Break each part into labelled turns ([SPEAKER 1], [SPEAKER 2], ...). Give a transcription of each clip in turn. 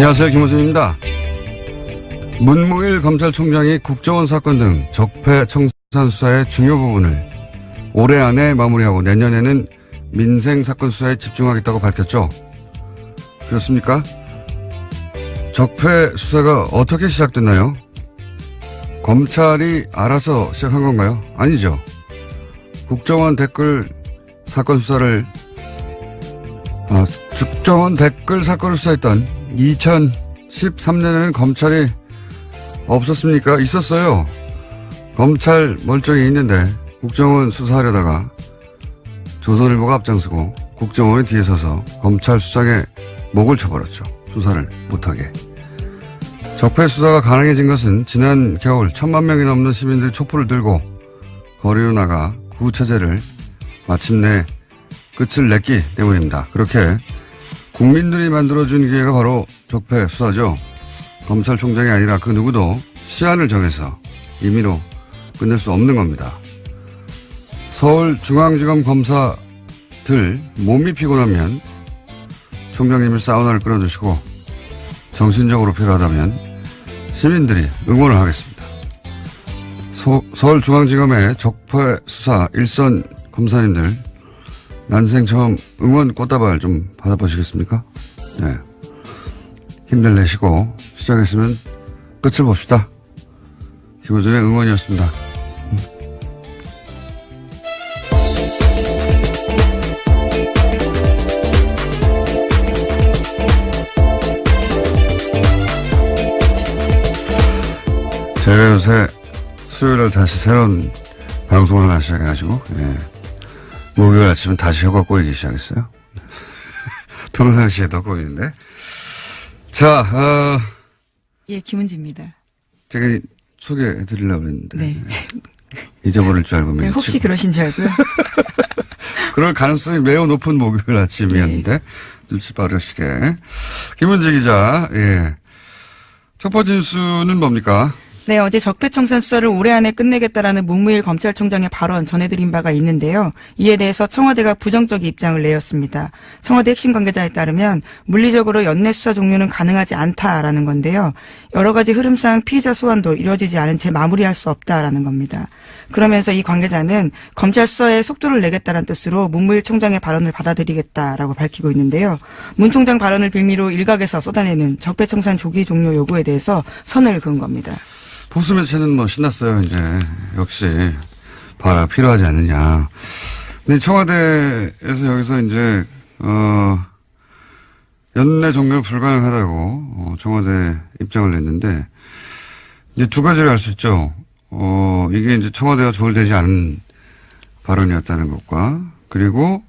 [SPEAKER 1] 안녕하세요. 김호준입니다. 문무일 검찰총장이 국정원 사건 등 적폐청산 수사의 중요 부분을 올해 안에 마무리하고 내년에는 민생 사건 수사에 집중하겠다고 밝혔죠. 그렇습니까? 적폐 수사가 어떻게 시작됐나요? 검찰이 알아서 시작한 건가요? 아니죠. 국정원 댓글 사건 수사를 국정원 댓글 사건을 수사했던 2013년에는 검찰이 없었습니까? 있었어요. 검찰 멀쩡히 있는데 국정원 수사하려다가 조선일보가 앞장서고 국정원이 뒤에 서서 검찰 수장의 목을 쳐버렸죠. 수사를 못하게. 적폐 수사가 가능해진 것은 지난 겨울 1,000만 명이 넘는 시민들이 촛불을 들고 거리로 나가 구체제를 마침내 끝을 냈기 때문입니다. 그렇게 국민들이 만들어준 기회가 바로 적폐 수사죠. 검찰총장이 아니라 그 누구도 시한을 정해서 임의로 끝낼 수 없는 겁니다. 서울중앙지검 검사들 몸이 피곤하면 총장님이 사우나를 끓여주시고 정신적으로 필요하다면 시민들이 응원을 하겠습니다. 서울중앙지검의 적폐 수사 일선 검사님들 난생 처음 응원 꽃다발 좀 받아보시겠습니까? 네. 힘들 내시고 시작했으면 끝을 봅시다. 김호준의 응원이었습니다. 제가 요새 수요일날 다시 새로운 방송을 하나 시작해가지고, 예. 목요일 아침은 다시 혀가 꼬이기 시작했어요. 평상시에도 꼬이는데. 자,
[SPEAKER 2] 예, 김은지입니다.
[SPEAKER 1] 제가 소개해드리려고 했는데.
[SPEAKER 2] 네.
[SPEAKER 1] 잊어버릴 줄 알고.
[SPEAKER 2] 네, 혹시 그러신 줄 알고요.
[SPEAKER 1] 그럴 가능성이 매우 높은 목요일 아침이었는데. 네. 눈치 빠르시게. 김은지 기자, 예. 첫 번째 뉴스는 뭡니까?
[SPEAKER 2] 네, 어제 적폐청산 수사를 올해 안에 끝내겠다라는 문무일 검찰총장의 발언 전해드린 바가 있는데요. 이에 대해서 청와대가 부정적 입장을 내었습니다. 청와대 핵심 관계자에 따르면 물리적으로 연내 수사 종료는 가능하지 않다라는 건데요. 여러 가지 흐름상 피의자 소환도 이루어지지 않은 채 마무리할 수 없다라는 겁니다. 그러면서 이 관계자는 검찰 수사에 속도를 내겠다는 뜻으로 문무일 총장의 발언을 받아들이겠다라고 밝히고 있는데요. 문 총장 발언을 빌미로 일각에서 쏟아내는 적폐청산 조기 종료 요구에 대해서 선을 그은 겁니다.
[SPEAKER 1] 보수 매체는 뭐 신났어요, 이제. 역시, 봐라, 필요하지 않느냐. 근데 청와대에서 여기서 이제, 연내 종료 불가능하다고, 청와대 입장을 냈는데, 이제 두 가지를 알 수 있죠. 이게 이제 청와대가 조율되지 않은 발언이었다는 것과, 그리고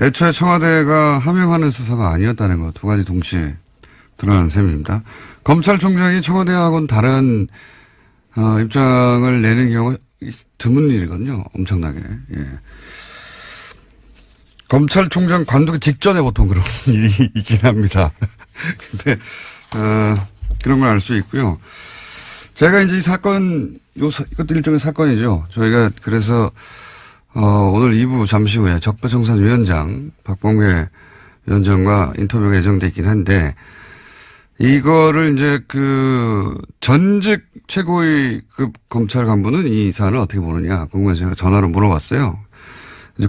[SPEAKER 1] 애초에 청와대가 함용하는 수사가 아니었다는 것, 두 가지 동시에 드러난 셈입니다. 검찰총장이 청와대하고는 다른 입장을 내는 경우가 드문 일이거든요. 엄청나게. 예. 검찰총장 관두기 직전에 보통 그런 일이 있긴 합니다. 근데, 그런 걸 알 수 있고요. 제가 이제 이 사건, 이것도 일종의 사건이죠. 저희가 그래서, 오늘 2부 잠시 후에 적폐청산위원장 박범계 위원장과 인터뷰가 예정돼 있긴 한데, 이거를 이제 전직 최고위급 검찰 간부는 이 사안을 어떻게 보느냐 궁금해서 제가 전화로 물어봤어요. 이제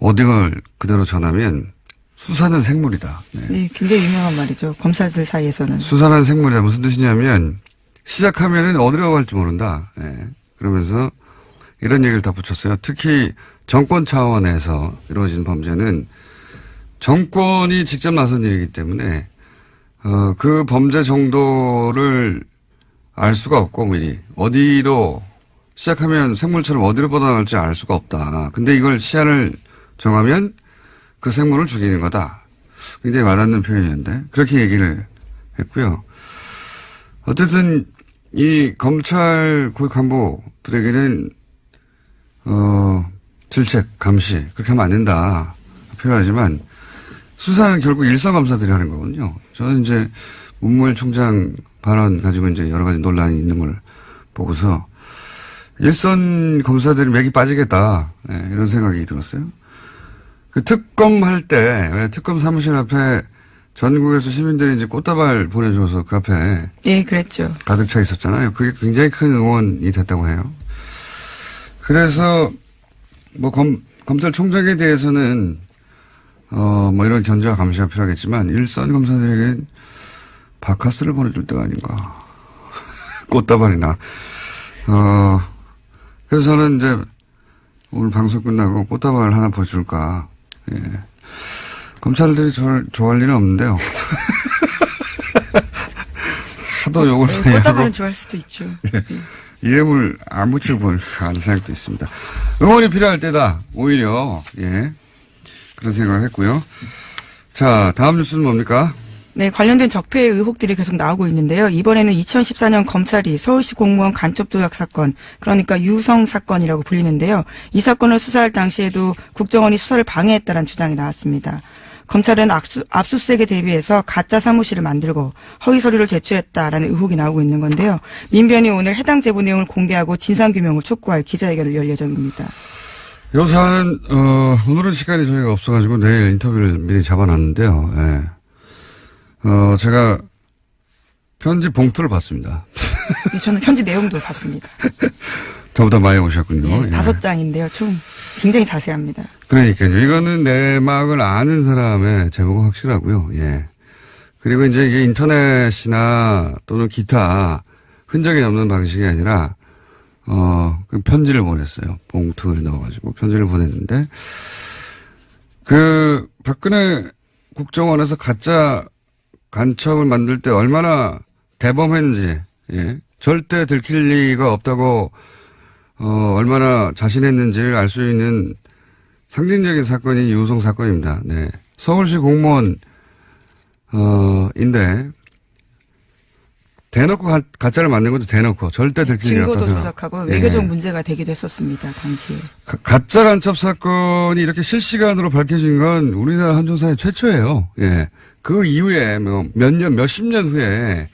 [SPEAKER 1] 어딩을 그대로 전하면 수사는 생물이다.
[SPEAKER 2] 네, 굉장히 유명한 말이죠. 검사들 사이에서는. 수사는
[SPEAKER 1] 생물이다. 무슨 뜻이냐면 시작하면은 어디로 갈지 모른다. 네. 그러면서 이런 얘기를 다 붙였어요. 특히 정권 차원에서 이루어진 범죄는 정권이 직접 나선 일이기 때문에 그 범죄 정도를 알 수가 없고, 미리. 어디로, 시작하면 생물처럼 어디로 뻗어나갈지 알 수가 없다. 근데 이걸 시한을 정하면 그 생물을 죽이는 거다. 굉장히 와닿는 표현이었는데, 그렇게 얘기를 했고요. 어쨌든, 이 검찰 고위 간부들에게는, 질책, 감시, 그렇게 하면 안 된다. 표현하지만, 수사는 결국 일선 검사들이 하는 거거든요. 저는 이제 문무일 총장 발언 가지고 이제 여러 가지 논란이 있는 걸 보고서 일선 검사들이 맥이 빠지겠다. 네, 이런 생각이 들었어요. 그 특검 할 때, 왜 특검 사무실 앞에 전국에서 시민들이 이제 꽃다발 보내줘서 그 앞에.
[SPEAKER 2] 예, 그랬죠.
[SPEAKER 1] 가득 차 있었잖아요. 그게 굉장히 큰 응원이 됐다고 해요. 그래서 뭐 검찰총장에 대해서는 뭐 이런 견제와 감시가 필요하겠지만 일선 검사들에겐 바카스를 보내줄 때가 아닌가. 꽃다발이나. 그래서 저는 이제 오늘 방송 끝나고 꽃다발 하나 보여줄까. 예. 검찰들이 저를 좋아할 일은 없는데요. 하도 욕을 많이 하고.
[SPEAKER 2] 꽃다발은 좋아할 수도 있죠.
[SPEAKER 1] 예. 이름을 안 붙이고 볼까 하는 생각도 있습니다. 응원이 필요할 때다. 오히려. 예. 그런 생각을 했고요. 자, 다음 뉴스는 뭡니까?
[SPEAKER 2] 네, 관련된 적폐 의혹들이 계속 나오고 있는데요. 이번에는 2014년 검찰이 서울시 공무원 간첩 조작 사건, 그러니까 유성 사건이라고 불리는데요. 이 사건을 수사할 당시에도 국정원이 수사를 방해했다는 주장이 나왔습니다. 검찰은 압수수색에 대비해서 가짜 사무실을 만들고 허위 서류를 제출했다라는 의혹이 나오고 있는 건데요. 민변이 오늘 해당 제보 내용을 공개하고 진상규명을 촉구할 기자회견을 열 예정입니다.
[SPEAKER 1] 요 사안은 오늘은 시간이 저희가 없어가지고 내일 인터뷰를 미리 잡아놨는데요. 예. 제가 편지 봉투를 봤습니다.
[SPEAKER 2] 네, 저는 편지 내용도 봤습니다.
[SPEAKER 1] 저보다 많이 오셨군요.
[SPEAKER 2] 네, 5장인데요. 총 굉장히 자세합니다.
[SPEAKER 1] 그러니까요. 이거는 내막을 아는 사람의 제보가 확실하고요. 예. 그리고 이제 이게 인터넷이나 또는 기타 흔적이 없는 방식이 아니라 그 편지를 보냈어요. 봉투에 넣어가지고 편지를 보냈는데 그 박근혜 국정원에서 가짜 간첩을 만들 때 얼마나 대범했는지, 예. 절대 들킬 리가 없다고, 얼마나 자신했는지를 알 수 있는 상징적인 사건이 유성 사건입니다. 네. 서울시 공무원, 인데, 대놓고 가짜를 만든 것도 대놓고 절대 들킬 리 없다고
[SPEAKER 2] 증거도 조작하고 외교적 문제가 되기도 했었습니다. 당시에.
[SPEAKER 1] 가짜 간첩 사건이 이렇게 실시간으로 밝혀진 건 우리나라 한정사회 최초예요. 예. 그 이후에 몇십 년 후에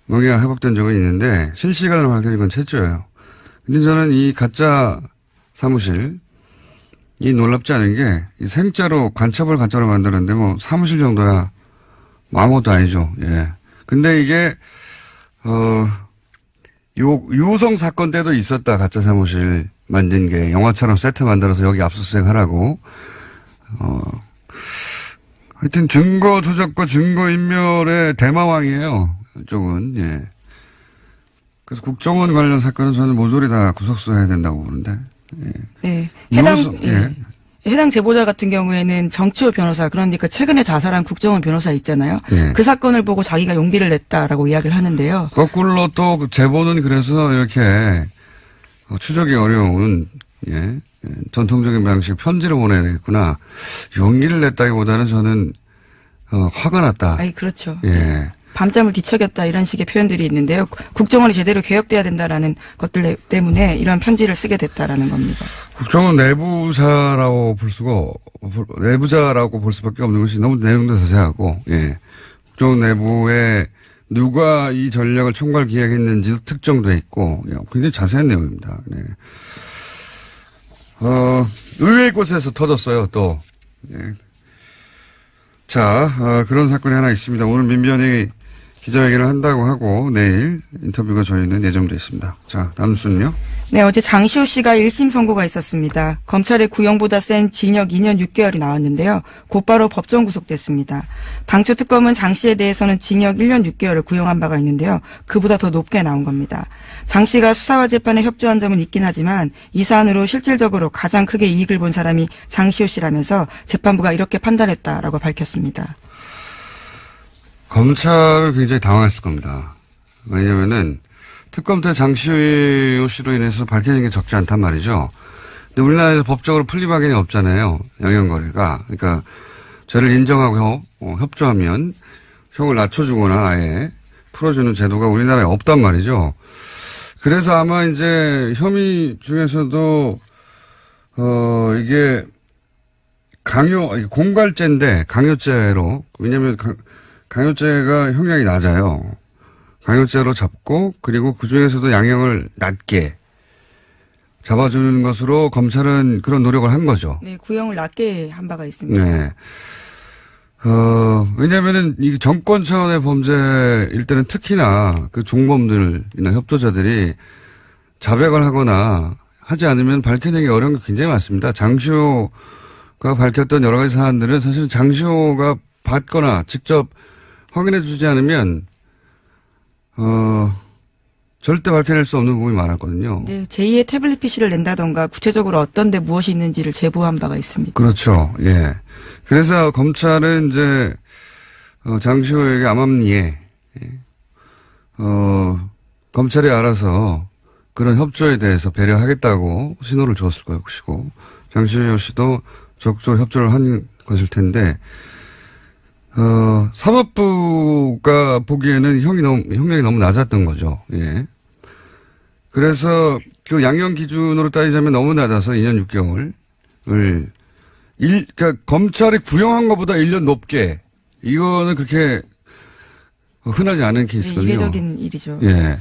[SPEAKER 1] 명예가 회복된 적은 있는데 실시간으로 밝혀진 건 최초예요. 근데 저는 이 가짜 사무실이 놀랍지 않은 게 생짜로 간첩을 가짜로 만드는데 뭐 사무실 정도야 아무것도 아니죠. 예. 근데 이게 유성 사건 때도 있었다. 가짜 사무실 만든 게 영화처럼 세트 만들어서 여기 압수수색 하라고. 하여튼 증거 조작과 증거 인멸의 대마왕이에요. 이쪽은. 예. 그래서 국정원 관련 사건은 저는 모조리 다 구속수해야 된다고 보는데. 예.
[SPEAKER 2] 네.
[SPEAKER 1] 예.
[SPEAKER 2] 해당 제보자 같은 경우에는 정치호 변호사, 그러니까 최근에 자살한 국정원 변호사 있잖아요.
[SPEAKER 1] 예.
[SPEAKER 2] 그 사건을 보고 자기가 용기를 냈다라고 이야기를 하는데요.
[SPEAKER 1] 거꾸로 또 그 제보는 그래서 이렇게 추적이 어려운, 예. 전통적인 방식 편지를 보내야 되겠구나. 용기를 냈다기보다는 저는 화가 났다.
[SPEAKER 2] 아니, 그렇죠.
[SPEAKER 1] 예.
[SPEAKER 2] 밤잠을 뒤척였다 이런 식의 표현들이 있는데요. 국정원이 제대로 개혁돼야 된다라는 것들 때문에 이런 편지를 쓰게 됐다라는 겁니다.
[SPEAKER 1] 국정원 내부자라고 볼 수밖에 없는 것이 너무 내용도 자세하고, 예. 국정원 내부에 누가 이 전략을 총괄 기획했는지도 특정돼 있고, 굉장히 자세한 내용입니다. 네. 의외의 곳에서 터졌어요, 또. 예. 자, 그런 사건이 하나 있습니다. 오늘 민변이 기자회견을 한다고 하고 내일 인터뷰가 저희는 예정되어 있습니다. 자, 다음 순요.
[SPEAKER 2] 네, 어제 장시호 씨가 1심 선고가 있었습니다. 검찰의 구형보다 센 징역 2년 6개월이 나왔는데요. 곧바로 법정 구속됐습니다. 당초 특검은 장 씨에 대해서는 징역 1년 6개월을 구형한 바가 있는데요. 그보다 더 높게 나온 겁니다. 장 씨가 수사와 재판에 협조한 점은 있긴 하지만 이 사안으로 실질적으로 가장 크게 이익을 본 사람이 장시호 씨라면서 재판부가 이렇게 판단했다라고 밝혔습니다.
[SPEAKER 1] 검찰은 굉장히 당황했을 겁니다. 왜냐면은 특검 때 장시호 씨로 인해서 밝혀진 게 적지 않단 말이죠. 근데 우리나라에서 법적으로 풀리박인이 없잖아요. 영향거래가. 그러니까 죄를 인정하고 협조하면 형을 낮춰주거나 아예 풀어주는 제도가 우리나라에 없단 말이죠. 그래서 아마 이제 혐의 중에서도 이게 공갈죄인데 강요죄로, 왜냐면 강요죄가 형량이 낮아요. 강요죄로 잡고, 그리고 그 중에서도 양형을 낮게 잡아주는 것으로 검찰은 그런 노력을 한 거죠.
[SPEAKER 2] 네, 구형을 낮게 한 바가 있습니다.
[SPEAKER 1] 네. 왜냐면은 이 정권 차원의 범죄일 때는 특히나 그 종범들이나 협조자들이 자백을 하거나 하지 않으면 밝혀내기 어려운 게 굉장히 많습니다. 장시호가 밝혔던 여러 가지 사안들은 사실 장시호가 받거나 직접 확인해 주지 않으면, 절대 밝혀낼 수 없는 부분이 많았거든요.
[SPEAKER 2] 네, 제2의 태블릿 PC를 낸다던가 구체적으로 어떤 데 무엇이 있는지를 제보한 바가 있습니다.
[SPEAKER 1] 그렇죠. 예. 그래서 검찰은 이제, 장시호에게 암암리에, 검찰이 알아서 그런 협조에 대해서 배려하겠다고 신호를 줬을 것이고, 장시호 씨도 적극적으로 협조를 한 것일 텐데, 사법부가 보기에는 형량이 너무 낮았던 거죠. 예. 그래서 그 양형 기준으로 따지자면 너무 낮아서 2년 6개월을 그러니까 검찰이 구형한 것보다 1년 높게 이거는 그렇게 흔하지 않은 케이스거든요.
[SPEAKER 2] 네, 이례적인 일이죠.
[SPEAKER 1] 예.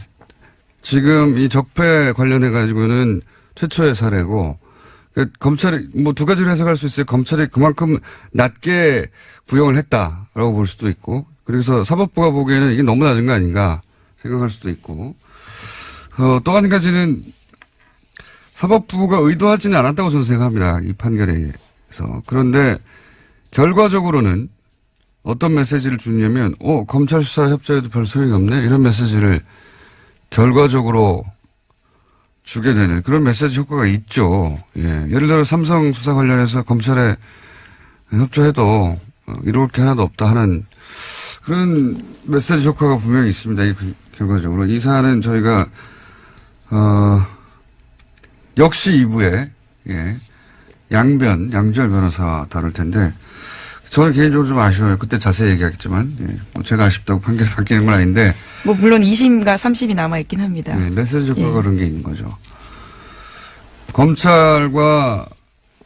[SPEAKER 1] 지금 이 적폐 관련해 가지고는 최초의 사례고 검찰이 뭐 두 가지로 해석할 수 있어요. 검찰이 그만큼 낮게 구형을 했다라고 볼 수도 있고, 그래서 사법부가 보기에는 이게 너무 낮은 거 아닌가 생각할 수도 있고, 또 한 가지는 사법부가 의도하지는 않았다고 저는 생각합니다. 이 판결에서. 그런데 결과적으로는 어떤 메시지를 주냐면, 검찰 수사 협조에도 별 소용이 없네, 이런 메시지를 결과적으로 주게 되는 그런 메시지 효과가 있죠. 예. 예를 들어 삼성 수사 관련해서 검찰에 협조해도 이룰 게 하나도 없다 하는 그런 메시지 효과가 분명히 있습니다. 결과적으로. 이 사안은 저희가, 역시 2부에, 예, 양주열 변호사 다룰 텐데, 저는 개인적으로 좀 아쉬워요. 그때 자세히 얘기하겠지만, 예, 뭐 제가 아쉽다고 판결이 바뀌는 건 아닌데.
[SPEAKER 2] 뭐 물론 2심과 3심이 남아있긴 합니다.
[SPEAKER 1] 네, 메시지 효과가
[SPEAKER 2] 예.
[SPEAKER 1] 그런 게 있는 거죠. 검찰과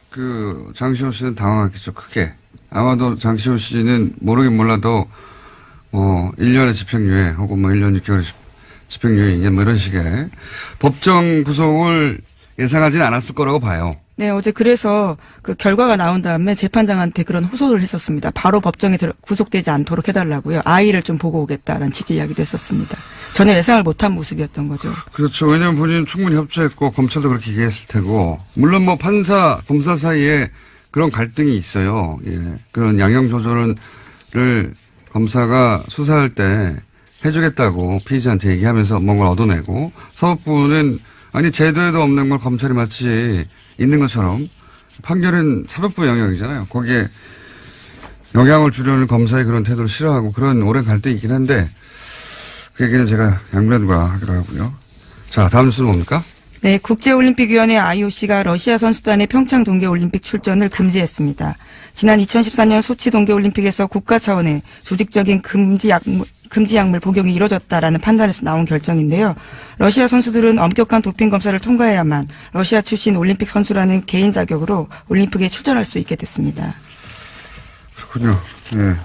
[SPEAKER 1] 그 장시호 씨는 당황했겠죠, 크게. 아마도 장시호 씨는 모르긴 몰라도 1년의 집행유예 혹은 1년 6개월의 집행유예 뭐 이런 식의 법정 구속을 예상하지는 않았을 거라고 봐요.
[SPEAKER 2] 네, 어제 그래서 그 결과가 나온 다음에 재판장한테 그런 호소를 했었습니다. 바로 법정에 구속되지 않도록 해달라고요. 아이를 좀 보고 오겠다라는 취지 이야기도 했었습니다. 전혀 예상을 못한 모습이었던 거죠.
[SPEAKER 1] 그렇죠. 왜냐하면 본인은 충분히 협조했고 검찰도 그렇게 얘기했을 테고, 물론 뭐 판사, 검사 사이에 그런 갈등이 있어요. 예. 그런 양형 조절을 검사가 수사할 때 해주겠다고 피의자한테 얘기하면서 뭔가를 얻어내고, 사법부는 아니 제도에도 없는 걸 검찰이 마치 있는 것처럼, 판결은 사법부 영역이잖아요. 거기에 영향을 주려는 검사의 그런 태도를 싫어하고 그런 오랜 갈등이 있긴 한데, 그 얘기는 제가 양변과 하기로 하고요. 자, 다음 뉴스는 뭡니까?
[SPEAKER 2] 네, 국제올림픽위원회 IOC가 러시아 선수단의 평창 동계올림픽 출전을 금지했습니다. 지난 2014년 소치 동계올림픽에서 국가 차원의 조직적인 금지 약물 복용이 이뤄졌다라는 판단에서 나온 결정인데요. 러시아 선수들은 엄격한 도핑 검사를 통과해야만 러시아 출신 올림픽 선수라는 개인 자격으로 올림픽에 출전할 수 있게 됐습니다.
[SPEAKER 1] 그렇군요. 네.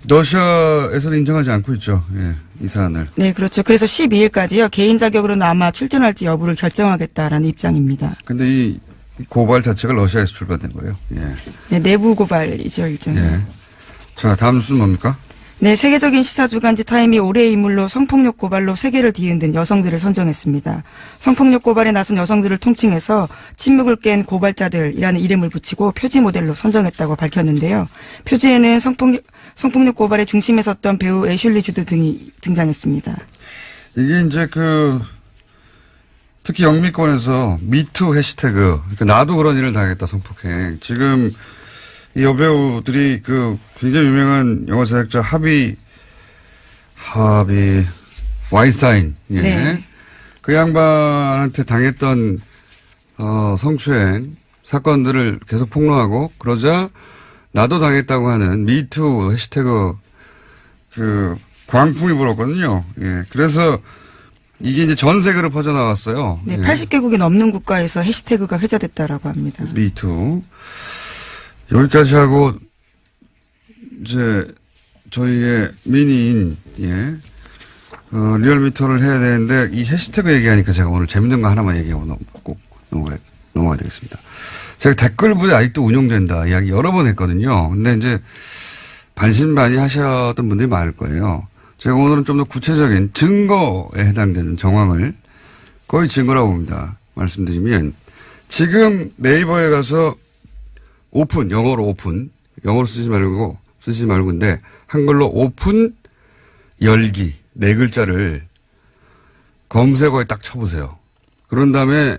[SPEAKER 1] 러시아에서는 인정하지 않고 있죠. 예, 이 사안을.
[SPEAKER 2] 네, 그렇죠. 그래서 12일까지요. 개인 자격으로는 아마 출전할지 여부를 결정하겠다라는 입장입니다.
[SPEAKER 1] 근데 이 고발 자체가 러시아에서 출발된 거예요. 예.
[SPEAKER 2] 네, 내부 고발이죠, 일종의.
[SPEAKER 1] 예. 자, 다음 뉴스는 뭡니까?
[SPEAKER 2] 네, 세계적인 시사주간지 타임이 올해의 인물로 성폭력 고발로 세계를 뒤흔든 여성들을 선정했습니다. 성폭력 고발에 나선 여성들을 통칭해서 침묵을 깬 고발자들이라는 이름을 붙이고 표지 모델로 선정했다고 밝혔는데요. 표지에는 성폭력 고발의 중심에 섰던 배우 애슐리 주드 등이 등장했습니다.
[SPEAKER 1] 이게 이제 특히 영미권에서 미투 해시태그, 그러니까 나도 그런 일을 당했다, 성폭행. 지금 이 여배우들이 굉장히 유명한 영화 제작자 하비 와인스타인, 예.
[SPEAKER 2] 네.
[SPEAKER 1] 그 양반한테 당했던 성추행 사건들을 계속 폭로하고, 그러자 나도 당했다고 하는 미투 해시태그 광풍이 불었거든요. 예. 그래서 이게 이제 전 세계로 퍼져나왔어요.
[SPEAKER 2] 네,
[SPEAKER 1] 예.
[SPEAKER 2] 80개국이 넘는 국가에서 해시태그가 회자됐다라고 합니다.
[SPEAKER 1] 미투. 여기까지 하고, 이제, 저희의 미니인, 예, 리얼미터를 해야 되는데, 이 해시태그 얘기하니까 제가 오늘 재밌는 거 하나만 얘기하고 꼭 넘어가야 되겠습니다. 제가 댓글 부대 아직도 운영된다 이야기 여러 번 했거든요. 근데 이제 반신반의 하셨던 분들이 많을 거예요. 제가 오늘은 좀 더 구체적인 증거에 해당되는 정황을 거의 증거라고 봅니다. 말씀드리면 지금 네이버에 가서 오픈, 영어로 오픈, 영어로 쓰지 말고인데 한글로 오픈 열기 네 글자를 검색어에 딱 쳐보세요. 그런 다음에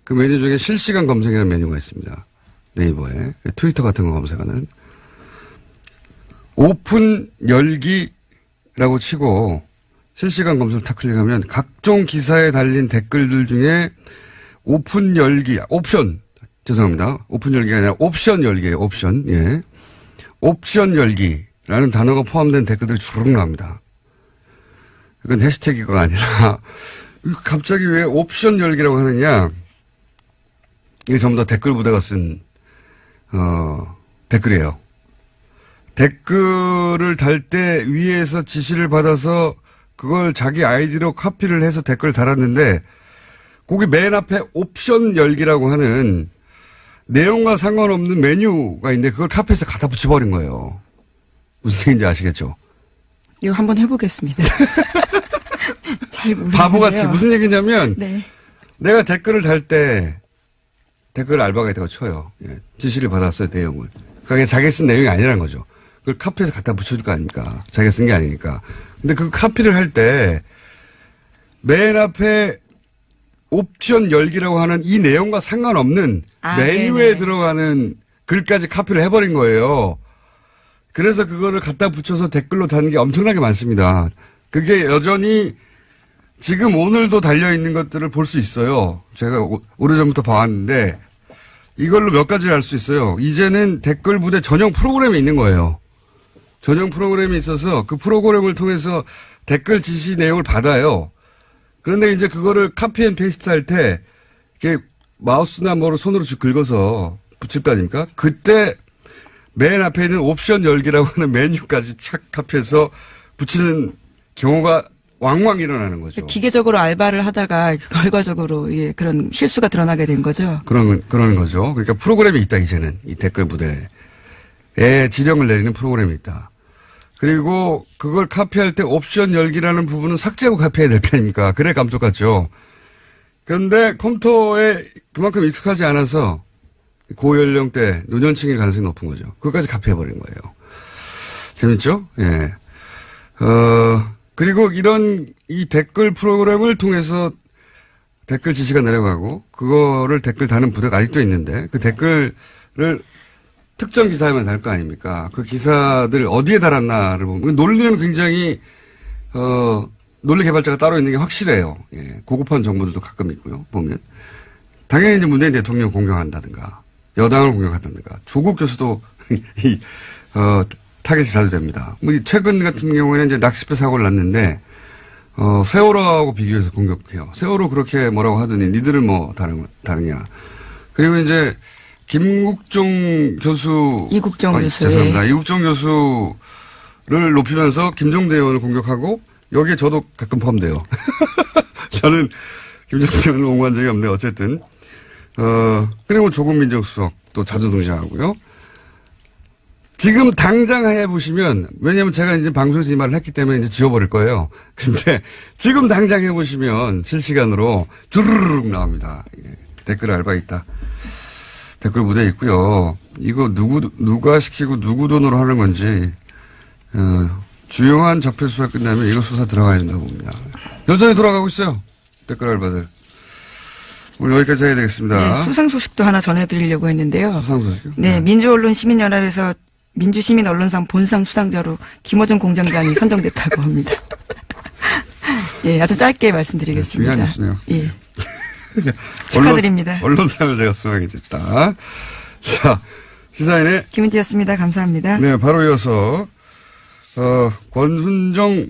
[SPEAKER 1] 그 메뉴 중에 실시간 검색이라는 메뉴가 있습니다. 네이버에. 트위터 같은 거 검색하는. 오픈 열기라고 치고 실시간 검색을 탁 클릭하면 각종 기사에 달린 댓글들 중에 오픈 열기, 옵션. 죄송합니다. 오픈 열기가 아니라 옵션 열기예요. 옵션. 예. 옵션 열기라는 단어가 포함된 댓글들이 주르륵 나옵니다. 이건 해시태그가 아니라 갑자기 왜 옵션 열기라고 하느냐. 이게 전부 다 댓글 부대가 쓴 댓글이에요. 댓글을 달 때 위에서 지시를 받아서 그걸 자기 아이디로 카피를 해서 댓글을 달았는데 거기 맨 앞에 옵션 열기라고 하는 내용과 상관없는 메뉴가 있는데 그걸 카피해서 갖다 붙여버린 거예요. 무슨 얘기인지 아시겠죠?
[SPEAKER 2] 이거 한번 해보겠습니다. 잘 모르겠는데요.
[SPEAKER 1] 바보같이 무슨 얘기냐면
[SPEAKER 2] 네.
[SPEAKER 1] 내가 댓글을 달 때 댓글 알바가 있다고 쳐요. 예, 지시를 받았어요, 내용을. 그게 자기가 쓴 내용이 아니라는 거죠. 그걸 카피해서 갖다 붙여줄 거 아닙니까? 자기가 쓴 게 아니니까. 근데 그 카피를 할 때 맨 앞에 옵션 열기라고 하는 이 내용과 상관없는 메뉴에
[SPEAKER 2] 네네.
[SPEAKER 1] 들어가는 글까지 카피를 해버린 거예요. 그래서 그거를 갖다 붙여서 댓글로 다는 게 엄청나게 많습니다. 그게 여전히 지금 오늘도 달려있는 것들을 볼 수 있어요. 제가 오래전부터 봐왔는데 이걸로 몇 가지를 알 수 있어요. 이제는 댓글 부대 전용 프로그램이 있는 거예요. 전용 프로그램이 있어서 그 프로그램을 통해서 댓글 지시 내용을 받아요. 그런데 이제 그거를 카피 앤 페이스트 할 때 이렇게 마우스나 뭐로 손으로 쭉 긁어서 붙일 거 아닙니까? 그때 맨 앞에 있는 옵션 열기라고 하는 메뉴까지 촥 카피해서 붙이는 경우가 왕왕 일어나는 거죠.
[SPEAKER 2] 기계적으로 알바를 하다가 결과적으로 예, 그런 실수가 드러나게 된 거죠.
[SPEAKER 1] 그러는 거죠. 그러니까 프로그램이 있다, 이제는. 이 댓글 부대에 지령을 내리는 프로그램이 있다. 그리고 그걸 카피할 때 옵션 열기라는 부분은 삭제하고 카피해야 될 거 아닙니까? 그래 감독같죠. 그런데 컴퓨터에 그만큼 익숙하지 않아서 고연령대 노년층일 가능성이 높은 거죠. 그것까지 카피해버린 거예요. 재밌죠? 예. 그리고 이 댓글 프로그램을 통해서 댓글 지시가 내려가고 그거를 댓글 다는 부대가 아직도 있는데 그 댓글을 특정 기사에만 달 거 아닙니까? 그 기사들 어디에 달았나를 보면 논리는 굉장히 논리 개발자가 따로 있는 게 확실해요. 예. 고급한 정보들도 가끔 있고요. 보면 당연히 이제 문재인 대통령 공격한다든가 여당을 공격한다든가 조국 교수도 타겟이 자주 됩니다. 뭐 최근 같은 경우에는 이제 낚싯배 사고를 났는데 세월호하고 비교해서 공격해요. 세월호 그렇게 뭐라고 하더니 니들은 뭐 다르냐. 그리고 이제 김국종 교수.
[SPEAKER 2] 이국종 교수.
[SPEAKER 1] 죄송합니다. 이국종 교수를 높이면서 김종대 의원을 공격하고 여기에 저도 가끔 포함돼요. 저는 김종대 의원을 옹호한 적이 없는데 어쨌든. 그리고 조국 민정수석도 자주 등장하고요. 지금 당장 해보시면, 왜냐면 제가 이제 방송에서 이 말을 했기 때문에 이제 지워버릴 거예요. 근데 지금 당장 해보시면 실시간으로 주르륵 나옵니다. 댓글 알바 있다. 댓글 무대 있고요. 이거 누가 시키고 누구 돈으로 하는 건지, 주요한 적폐 수사 끝나면 이거 수사 들어가야 된다고 봅니다. 여전히 돌아가고 있어요. 댓글 알바들. 오늘 여기까지 해야 되겠습니다.
[SPEAKER 2] 네, 수상 소식도 하나 전해드리려고 했는데요.
[SPEAKER 1] 수상 소식이요?
[SPEAKER 2] 네, 민주언론시민연합에서 민주시민언론상 본상 수상자로 김어준 공장장이 선정됐다고 합니다. 예, 아주 짧게 말씀드리겠습니다.
[SPEAKER 1] 네, 중요한 뉴스네요.
[SPEAKER 2] 예. 축하드립니다.
[SPEAKER 1] 언론상을 제가 수상하게 됐다. 자, 시사인의
[SPEAKER 2] 김은지였습니다. 감사합니다.
[SPEAKER 1] 네, 바로 이어서 권순정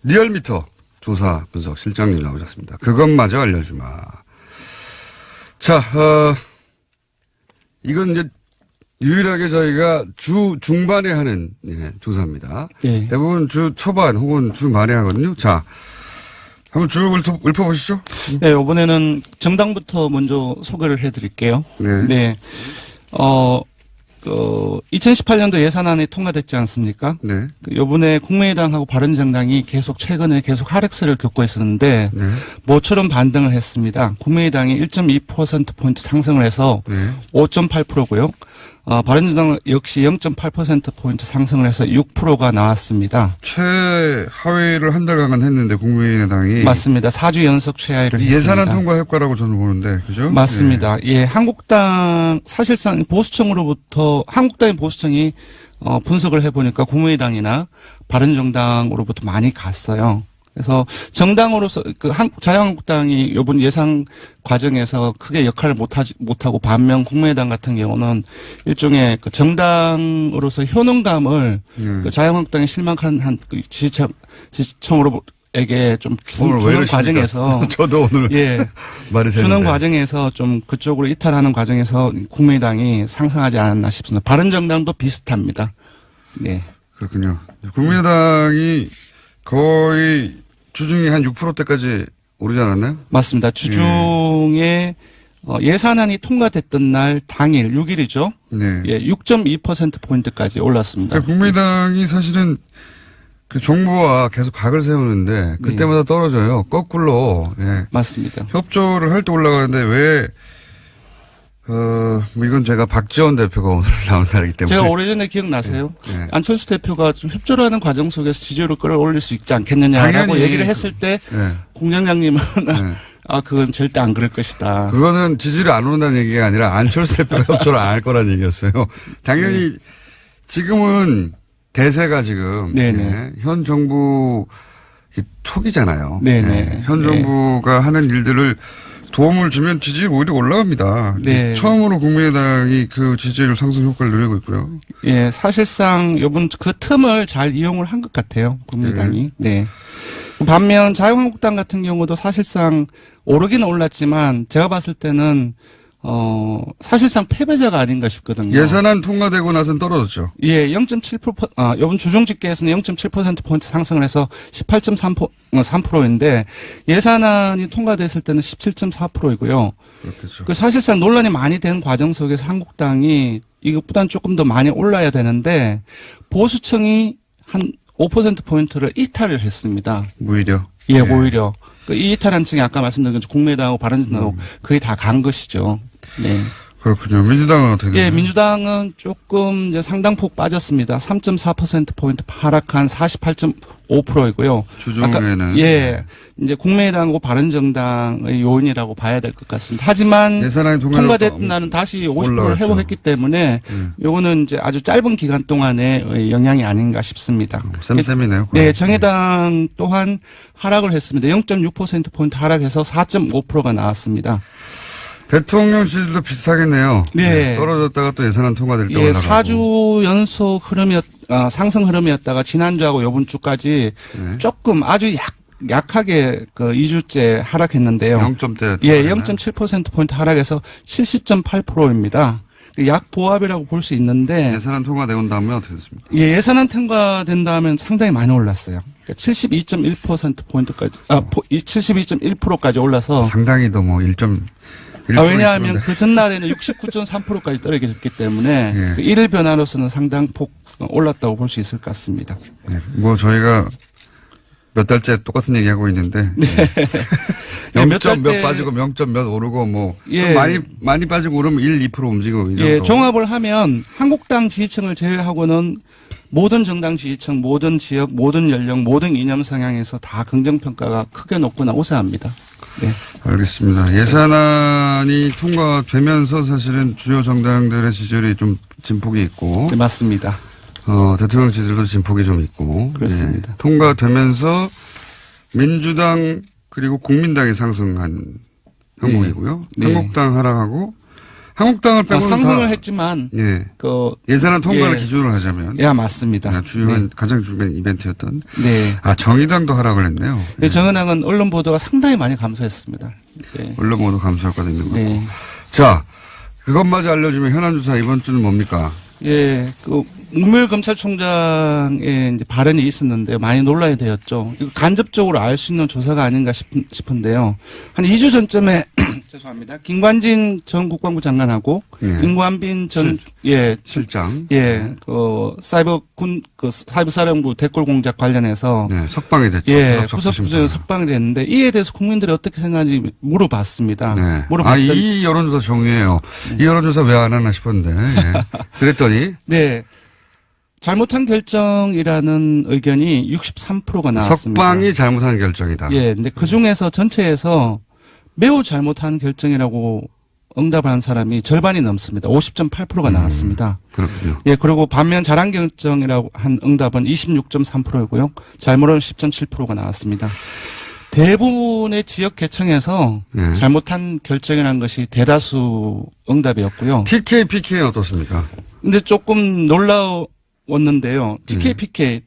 [SPEAKER 1] 리얼미터 조사 분석 실장님 나오셨습니다. 그것마저 알려주마. 자, 이건 이제 유일하게 저희가 주 중반에 하는 조사입니다.
[SPEAKER 3] 네.
[SPEAKER 1] 대부분 주 초반 혹은 주 말에 하거든요. 자, 한번 쭉 읊어보시죠.
[SPEAKER 3] 네, 이번에는 정당부터 먼저 소개를 해드릴게요.
[SPEAKER 1] 네.
[SPEAKER 3] 네. 2018년도 예산안이 통과됐지 않습니까?
[SPEAKER 1] 네.
[SPEAKER 3] 요번에 국민의당하고 바른정당이 최근에 계속 하락세를 겪고 있었는데,
[SPEAKER 1] 네.
[SPEAKER 3] 모처럼 반등을 했습니다. 국민의당이 1.2%포인트 상승을 해서
[SPEAKER 1] 네.
[SPEAKER 3] 5.8%고요. 바른정당 역시 0.8%포인트 상승을 해서 6%가 나왔습니다.
[SPEAKER 1] 최하위를 한 달간 했는데 국민의당이.
[SPEAKER 3] 맞습니다. 4주 연속 최하위를 했습니다.
[SPEAKER 1] 예산안 통과 효과라고 저는 보는데, 그죠?
[SPEAKER 3] 맞습니다. 예, 한국당, 사실상 한국당의 보수청이 분석을 해보니까 국민의당이나 바른정당으로부터 많이 갔어요. 그래서 정당으로서 자유한국당이 이번 예상 과정에서 크게 역할을 못하고 반면 국민의당 같은 경우는 일종의 정당으로서 효능감을 자유한국당에 실망한 지지층으로에게 좀 주는 과정에서
[SPEAKER 1] 저도 오늘
[SPEAKER 3] 예
[SPEAKER 1] 말이
[SPEAKER 3] 주는
[SPEAKER 1] 되는데.
[SPEAKER 3] 과정에서 좀 그쪽으로 이탈하는 과정에서 국민의당이 상승하지 않았나 싶습니다. 바른정당도 비슷합니다. 네.
[SPEAKER 1] 그렇군요. 국민의당이 거의 주중에 한 6%대까지 오르지 않았나요?
[SPEAKER 3] 맞습니다. 주중에 예산안이 통과됐던 날 당일 6일이죠.
[SPEAKER 1] 네.
[SPEAKER 3] 예, 6.2%포인트까지 올랐습니다.
[SPEAKER 1] 그러니까 국민의당이 사실은 그 정부와 계속 각을 세우는데 그때마다 떨어져요. 거꾸로. 예.
[SPEAKER 3] 맞습니다.
[SPEAKER 1] 협조를 할 때 올라가는데 왜 뭐 이건 제가 박지원 대표가 오늘 나온 날이기 때문에.
[SPEAKER 3] 제가 오래전에 기억나세요?
[SPEAKER 1] 네.
[SPEAKER 3] 안철수 대표가 좀 협조를 하는 과정 속에서 지지율을 끌어올릴 수 있지 않겠느냐라고
[SPEAKER 1] 당연히
[SPEAKER 3] 얘기를 했을 때
[SPEAKER 1] 네.
[SPEAKER 3] 공장장님은
[SPEAKER 1] 네.
[SPEAKER 3] 그건 절대 안 그럴 것이다.
[SPEAKER 1] 그거는 지지율이 안 오른다는 얘기가 아니라 안철수 대표가 협조를 안 할 거라는 얘기였어요. 당연히 지금은 대세가 지금 예, 현 정부 초기잖아요.
[SPEAKER 3] 네네.
[SPEAKER 1] 예, 현 정부가 하는 일들을 도움을 주면 지지율 오히려 올라갑니다.
[SPEAKER 3] 네.
[SPEAKER 1] 처음으로 국민의당이 그 지지율 상승 효과를 누리고 있고요.
[SPEAKER 3] 예, 사실상 요번 그 틈을 잘 이용을 한 것 같아요. 국민의당이. 네. 반면 자유한국당 같은 경우도 사실상 오르기는 올랐지만 제가 봤을 때는 사실상 패배자가 아닌가 싶거든요.
[SPEAKER 1] 예산안 통과되고 나서는 떨어졌죠.
[SPEAKER 3] 예, 0.7%, 요번 주중 집계에서는 0.7%포인트 상승을 해서 18.3%인데 예산안이 통과됐을 때는 17.4%이고요.
[SPEAKER 1] 그렇겠죠.
[SPEAKER 3] 그 사실상 논란이 많이 된 과정 속에서 한국당이 이것보다는 조금 더 많이 올라야 되는데 보수층이 한 5%포인트를 이탈을 했습니다.
[SPEAKER 1] 오히려.
[SPEAKER 3] 예, 오히려. 이 이탈한 층이 아까 말씀드린 것처럼 국민의당하고 바른정당하고 거의 다 간 것이죠. 네.
[SPEAKER 1] 그렇군요. 민주당은 어떻게 되나요?
[SPEAKER 3] 예, 민주당은 조금 이제 상당폭 빠졌습니다. 3.4%포인트 하락한 48.5%이고요.
[SPEAKER 1] 주중에는.
[SPEAKER 3] 예. 이제 국민의당하고 바른정당의 요인이라고 봐야 될 것 같습니다. 하지만
[SPEAKER 1] 예산안이
[SPEAKER 3] 통과됐던 날은 다시 50%를
[SPEAKER 1] 올라갔죠.
[SPEAKER 3] 회복했기 때문에 요거는 이제 아주 짧은 기간 동안의 영향이 아닌가 싶습니다.
[SPEAKER 1] 쌤쌤이네요.
[SPEAKER 3] 네, 정의당 또한 하락을 했습니다. 0.6%포인트 하락해서 4.5%가 나왔습니다.
[SPEAKER 1] 대통령 지지도 비슷하겠네요.
[SPEAKER 3] 네.
[SPEAKER 1] 떨어졌다가 또 예산안 통과될 때
[SPEAKER 3] 예,
[SPEAKER 1] 올라가고.
[SPEAKER 3] 4주 연속 상승 흐름이었다가 지난주하고 요번 주까지
[SPEAKER 1] 네.
[SPEAKER 3] 조금 아주 약하게 2주째 하락했는데요.
[SPEAKER 1] 0점대.
[SPEAKER 3] 예, 0.7%포인트 하락해서 70.8%입니다. 약 보합이라고 볼 수 있는데.
[SPEAKER 1] 예산안 통과되고 다음에 어떻게 됐습니까?
[SPEAKER 3] 예, 예산안 통과된다면 상당히 많이 올랐어요. 그러니까 72.1%포인트까지, 72.1%까지 올라서.
[SPEAKER 1] 상당히도 뭐 1.1%.
[SPEAKER 3] 왜냐하면 그 전날에는 69.3%까지 떨어졌기 때문에
[SPEAKER 1] 예.
[SPEAKER 3] 그 일일 변화로서는 상당폭 올랐다고 볼 수 있을 것 같습니다.
[SPEAKER 1] 예, 뭐 저희가 몇 달째 똑같은 얘기하고 있는데.
[SPEAKER 3] 네.
[SPEAKER 1] 0점 몇 빠지고 0점 몇 오르고 뭐.
[SPEAKER 3] 예.
[SPEAKER 1] 좀 많이 빠지고 오르면 1, 2% 움직이고. 이
[SPEAKER 3] 예,
[SPEAKER 1] 정도.
[SPEAKER 3] 종합을 하면 한국당 지지층을 제외하고는 모든 정당 지지층, 모든 지역, 모든 연령, 모든 이념 성향에서 다 긍정평가가 크게 높거나 우세합니다. 네.
[SPEAKER 1] 알겠습니다. 예산안이 통과되면서 사실은 주요 정당들의 지지율이 좀 진폭이 있고.
[SPEAKER 3] 네, 맞습니다.
[SPEAKER 1] 대통령 지지율도 진폭이 좀 있고.
[SPEAKER 3] 그렇습니다.
[SPEAKER 1] 예. 통과되면서 민주당 그리고 국민당이 상승한 형국이고요.
[SPEAKER 3] 네.
[SPEAKER 1] 한국당 하락하고 한국당을 빼고는
[SPEAKER 3] 상승을
[SPEAKER 1] 다
[SPEAKER 3] 했지만
[SPEAKER 1] 예.
[SPEAKER 3] 그
[SPEAKER 1] 예산안 통과를
[SPEAKER 3] 예.
[SPEAKER 1] 기준으로 하자면
[SPEAKER 3] 예, 맞습니다.
[SPEAKER 1] 주요한 가장 중요한 이벤트였던
[SPEAKER 3] 네.
[SPEAKER 1] 정의당도 하락을 했네요.
[SPEAKER 3] 네. 정은당은 언론 보도가 상당히 많이 감소했습니다. 네.
[SPEAKER 1] 언론 모두 감소할 거도 있는 거고.
[SPEAKER 3] 네.
[SPEAKER 1] 자, 그것마저 알려주면 현안 주사 이번 주는 뭡니까?
[SPEAKER 3] 예, 그 문무일 검찰총장의 이제 발언이 있었는데 많이 논란이 되었죠. 이거 간접적으로 알 수 있는 조사가 아닌가 싶은데요. 한 2주 전쯤에 죄송합니다. 김관진 전 국방부 장관하고
[SPEAKER 1] 예.
[SPEAKER 3] 임관빈 전
[SPEAKER 1] 실장.
[SPEAKER 3] 사이버 사령부 댓글 공작 관련해서
[SPEAKER 1] 네, 석방이 됐죠.
[SPEAKER 3] 구속부정에 석방이 됐는데 이에 대해서 국민들이 어떻게 생각하는지 물어봤습니다.
[SPEAKER 1] 네.
[SPEAKER 3] 물어봤더니
[SPEAKER 1] 이 여론조사 중요해요. 이 여론조사 왜 안 하나 싶었는데. 예. 그랬더니
[SPEAKER 3] 네. 잘못한 결정이라는 의견이 63%가 나왔습니다.
[SPEAKER 1] 석방이 잘못한 결정이다.
[SPEAKER 3] 예. 근데 그 중에서 전체에서 매우 잘못한 결정이라고 응답한 사람이 절반이 넘습니다. 50.8%가 나왔습니다.
[SPEAKER 1] 그렇군요.
[SPEAKER 3] 예. 그리고 반면 잘한 결정이라고 한 응답은 26.3%이고요. 잘못은 10.7%가 나왔습니다. 대부분의 지역 개청에서
[SPEAKER 1] 예.
[SPEAKER 3] 잘못한 결정이라는 것이 대다수 응답이었고요.
[SPEAKER 1] TK, PK는 어떻습니까?
[SPEAKER 3] 근데 조금 놀라웠는데요. TK, PK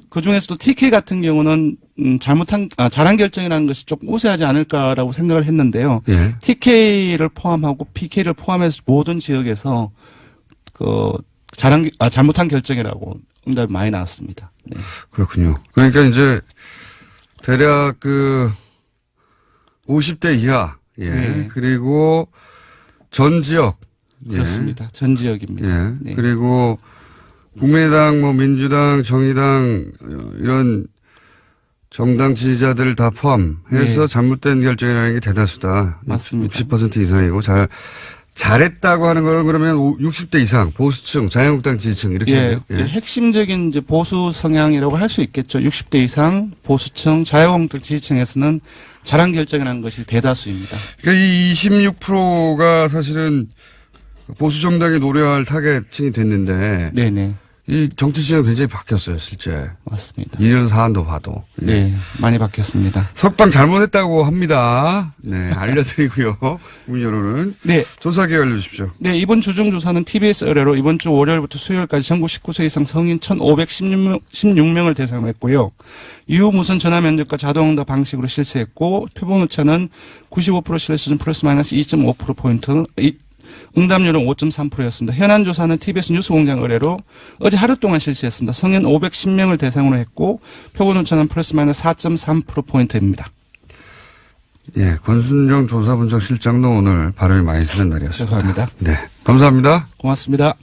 [SPEAKER 3] 그 중에서도 TK 같은 경우는 잘한 결정이라는 것이 조금 우세하지 않을까라고 생각을 했는데요.
[SPEAKER 1] 예.
[SPEAKER 3] TK를 포함하고 PK를 포함해서 모든 지역에서 잘못한 결정이라고 응답이 많이 나왔습니다. 네.
[SPEAKER 1] 그렇군요. 그러니까 이제 대략 50대 이하, 예.
[SPEAKER 3] 네.
[SPEAKER 1] 그리고 전 지역, 예.
[SPEAKER 3] 그렇습니다. 전 지역입니다.
[SPEAKER 1] 예.
[SPEAKER 3] 네.
[SPEAKER 1] 그리고 국민의당, 민주당, 정의당 이런 정당 지지자들 다 포함해서
[SPEAKER 3] 네.
[SPEAKER 1] 잘못된 결정이라는 게 대다수다.
[SPEAKER 3] 맞습니다.
[SPEAKER 1] 60% 이상이고 잘했다고 하는 걸 그러면 60대 이상 보수층, 자유한국당 지지층 이렇게 해요.
[SPEAKER 3] 예. 핵심적인 이제 보수 성향이라고 할 수 있겠죠. 60대 이상 보수층, 자유한국당 지지층에서는 잘한 결정이라는 것이 대다수입니다.
[SPEAKER 1] 그러니까 이 26%가 사실은 보수 정당이 노려할 타겟층이 됐는데
[SPEAKER 3] 네네.
[SPEAKER 1] 이 정치 지형이 굉장히 바뀌었어요, 실제.
[SPEAKER 3] 맞습니다.
[SPEAKER 1] 이런 사안도 봐도.
[SPEAKER 3] 네, 많이 바뀌었습니다.
[SPEAKER 1] 석방 잘못했다고 합니다. 네, 알려드리고요. 국민 여론은.
[SPEAKER 3] 네.
[SPEAKER 1] 조사 기회 알려주십시오.
[SPEAKER 3] 네, 이번 주중 조사는 TBS 의뢰로 이번 주 월요일부터 수요일까지 전국 19세 이상 성인 1,516명을 대상으로 했고요. 이후 무선 전화 면접과 자동응답 방식으로 실시했고, 표본 오차는 95% 신뢰 수준 플러스 마이너스 2.5%포인트, 응답률은 5.3%였습니다. 현안 조사는 TBS 뉴스공장 의뢰로 어제 하루 동안 실시했습니다. 성인 510명을 대상으로 했고 표본 오차는 플러스 마이너스 4.3%포인트입니다.
[SPEAKER 1] 예, 권순정 조사분석 실장도 오늘 발음이 많이 쓰는 날이었습니다.
[SPEAKER 3] 죄송합니다.
[SPEAKER 1] 네, 감사합니다.
[SPEAKER 3] 고맙습니다.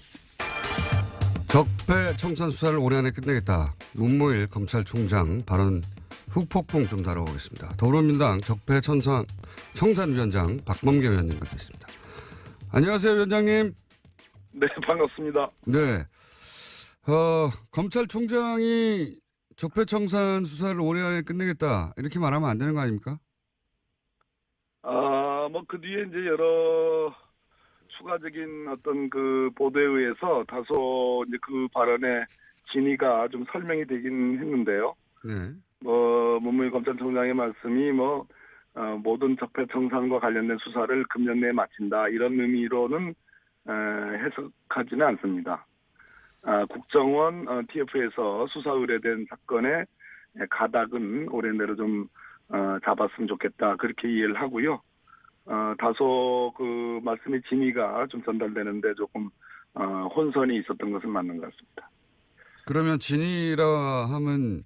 [SPEAKER 1] 적폐 청산 수사를 올해 안에 끝내겠다. 문무일 검찰총장 발언 후폭풍 좀 다뤄보겠습니다. 더불어민주당 적폐 청산위원장 박범계 위원님 뵙겠습니다. 안녕하세요, 위원장님.
[SPEAKER 4] 네, 반갑습니다.
[SPEAKER 1] 네. 검찰총장이 적폐청산 수사를 올해 안에 끝내겠다. 이렇게 말하면 안 되는 거 아닙니까?
[SPEAKER 4] 그 뒤에 이제 여러 추가적인 어떤 그 보도에 의해서 다소 이제 그 발언의 진위가 좀 설명이 되긴 했는데요.
[SPEAKER 1] 네.
[SPEAKER 4] 문무일 검찰총장의 말씀이 모든 적폐청산과 관련된 수사를 금년 내에 마친다 이런 의미로는 해석하지는 않습니다. 국정원 TF에서 수사 의뢰된 사건의 가닥은 올해 내로 좀 잡았으면 좋겠다 그렇게 이해를 하고요. 다소 그 말씀의 진위가 좀 전달되는데 조금 혼선이 있었던 것은 맞는 것 같습니다.
[SPEAKER 1] 그러면 진위라 하면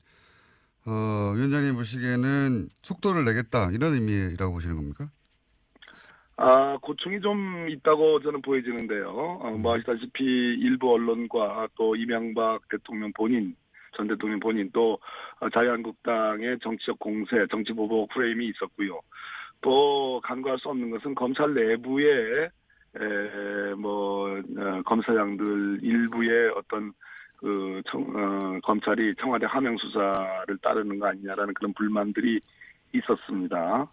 [SPEAKER 1] 위원장님 보시기에는 속도를 내겠다 이런 의미라고 보시는 겁니까?
[SPEAKER 4] 고충이 좀 있다고 저는 보여지는데요. 아시다시피 일부 언론과 또 이명박 대통령 본인, 전 대통령 본인 또 자유한국당의 정치적 공세, 정치 보복 프레임이 있었고요. 또 간과할 수 없는 것은 검찰 내부에 검사장들 일부의 어떤 검찰이 청와대 하명 수사를 따르는 거 아니냐라는 그런 불만들이 있었습니다.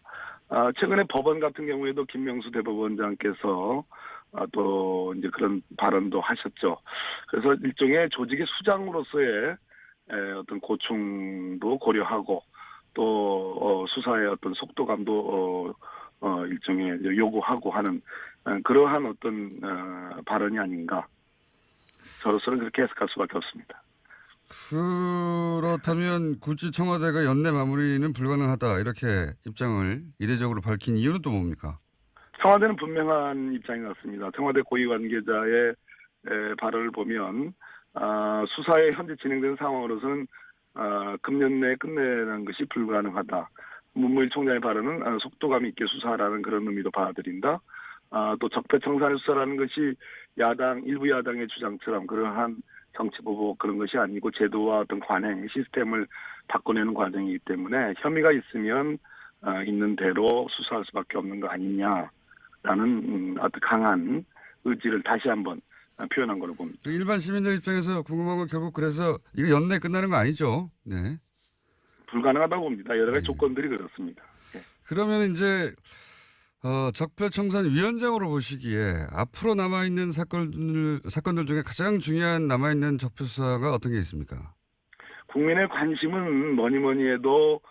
[SPEAKER 4] 최근에 법원 같은 경우에도 김명수 대법원장께서 또 이제 그런 발언도 하셨죠. 그래서 일종의 조직의 수장으로서의 어떤 고충도 고려하고 또 수사의 어떤 속도감도 일종의 요구하고 하는 그러한 어떤 발언이 아닌가. 저로서는 그렇게 해석할 수밖에 없습니다.
[SPEAKER 1] 그렇다면 굳이 청와대가 연내 마무리는 불가능하다 이렇게 입장을 이례적으로 밝힌 이유는 또 뭡니까?
[SPEAKER 4] 청와대는 분명한 입장인 것 같습니다. 청와대 고위 관계자의 발언을 보면 수사에 현재 진행되는 상황으로서는 금년 내에 끝내는 것이 불가능하다. 문무일 총장의 발언은 속도감 있게 수사하라는 그런 의미로 받아들인다. 또 적폐청산의 수사라는 것이 일부 야당의 주장처럼 그러한 정치보복 그런 것이 아니고 제도와 어떤 관행, 시스템을 바꿔내는 과정이기 때문에 혐의가 있으면 있는 대로 수사할 수밖에 없는 거 아니냐라는 어떤 강한 의지를 다시 한번 표현한 걸로 봅니다.
[SPEAKER 1] 일반 시민들 입장에서 궁금한 건 결국 그래서 이거 연내 끝나는 거 아니죠? 네.
[SPEAKER 4] 불가능하다고 봅니다. 여러 가지 조건들이 그렇습니다. 네.
[SPEAKER 1] 그러면 이제 적폐청산위원장으로 보시기에 앞으로 남아있는 사건들 중에 가장 중요한 남아있는 적폐수사가 어떤 게 있습니까?
[SPEAKER 4] 국민의 관심은 뭐니 해도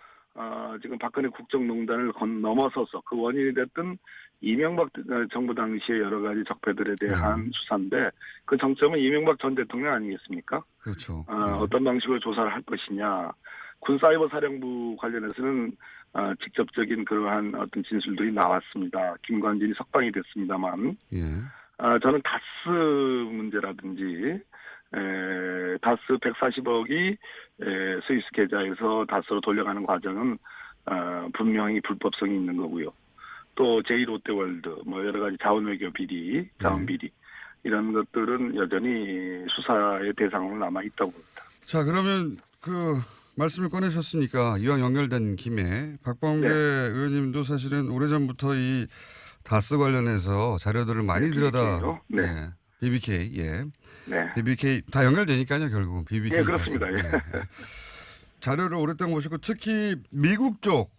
[SPEAKER 4] 지금 박근혜 국정농단을 넘어서서 그 원인이 됐던 이명박 정부 당시의 여러 가지 적폐들에 대한 수사인데 그 정점은 이명박 전 대통령 아니겠습니까?
[SPEAKER 1] 그렇죠.
[SPEAKER 4] 어떤 방식으로 조사를 할 것이냐. 군사이버사령부 관련해서는 직접적인 그러한 어떤 진술들이 나왔습니다. 김관진이 석방이 됐습니다만,
[SPEAKER 1] 예.
[SPEAKER 4] 저는 다스 문제라든지 다스 140억이 스위스 계좌에서 다스로 돌려가는 과정은 분명히 불법성이 있는 거고요. 또 제2롯데월드, 뭐 여러 가지 자원외교 비리, 자원비리 이런 것들은 여전히 수사의 대상으로 남아 있다고 봅니다.
[SPEAKER 1] 자, 그러면 말씀을 꺼내셨으니까 이왕 연결된 김에 박범계 의원님도 사실은 오래전부터 이 다스 관련해서 자료들을 많이 들여다.
[SPEAKER 4] 네.
[SPEAKER 1] BBK, 예.
[SPEAKER 4] 네.
[SPEAKER 1] BBK 다 연결되니까요, 결국은. BBK.
[SPEAKER 4] 네, 그렇습니다. 예.
[SPEAKER 1] 자료를 오랫동안 보시고 특히 미국 쪽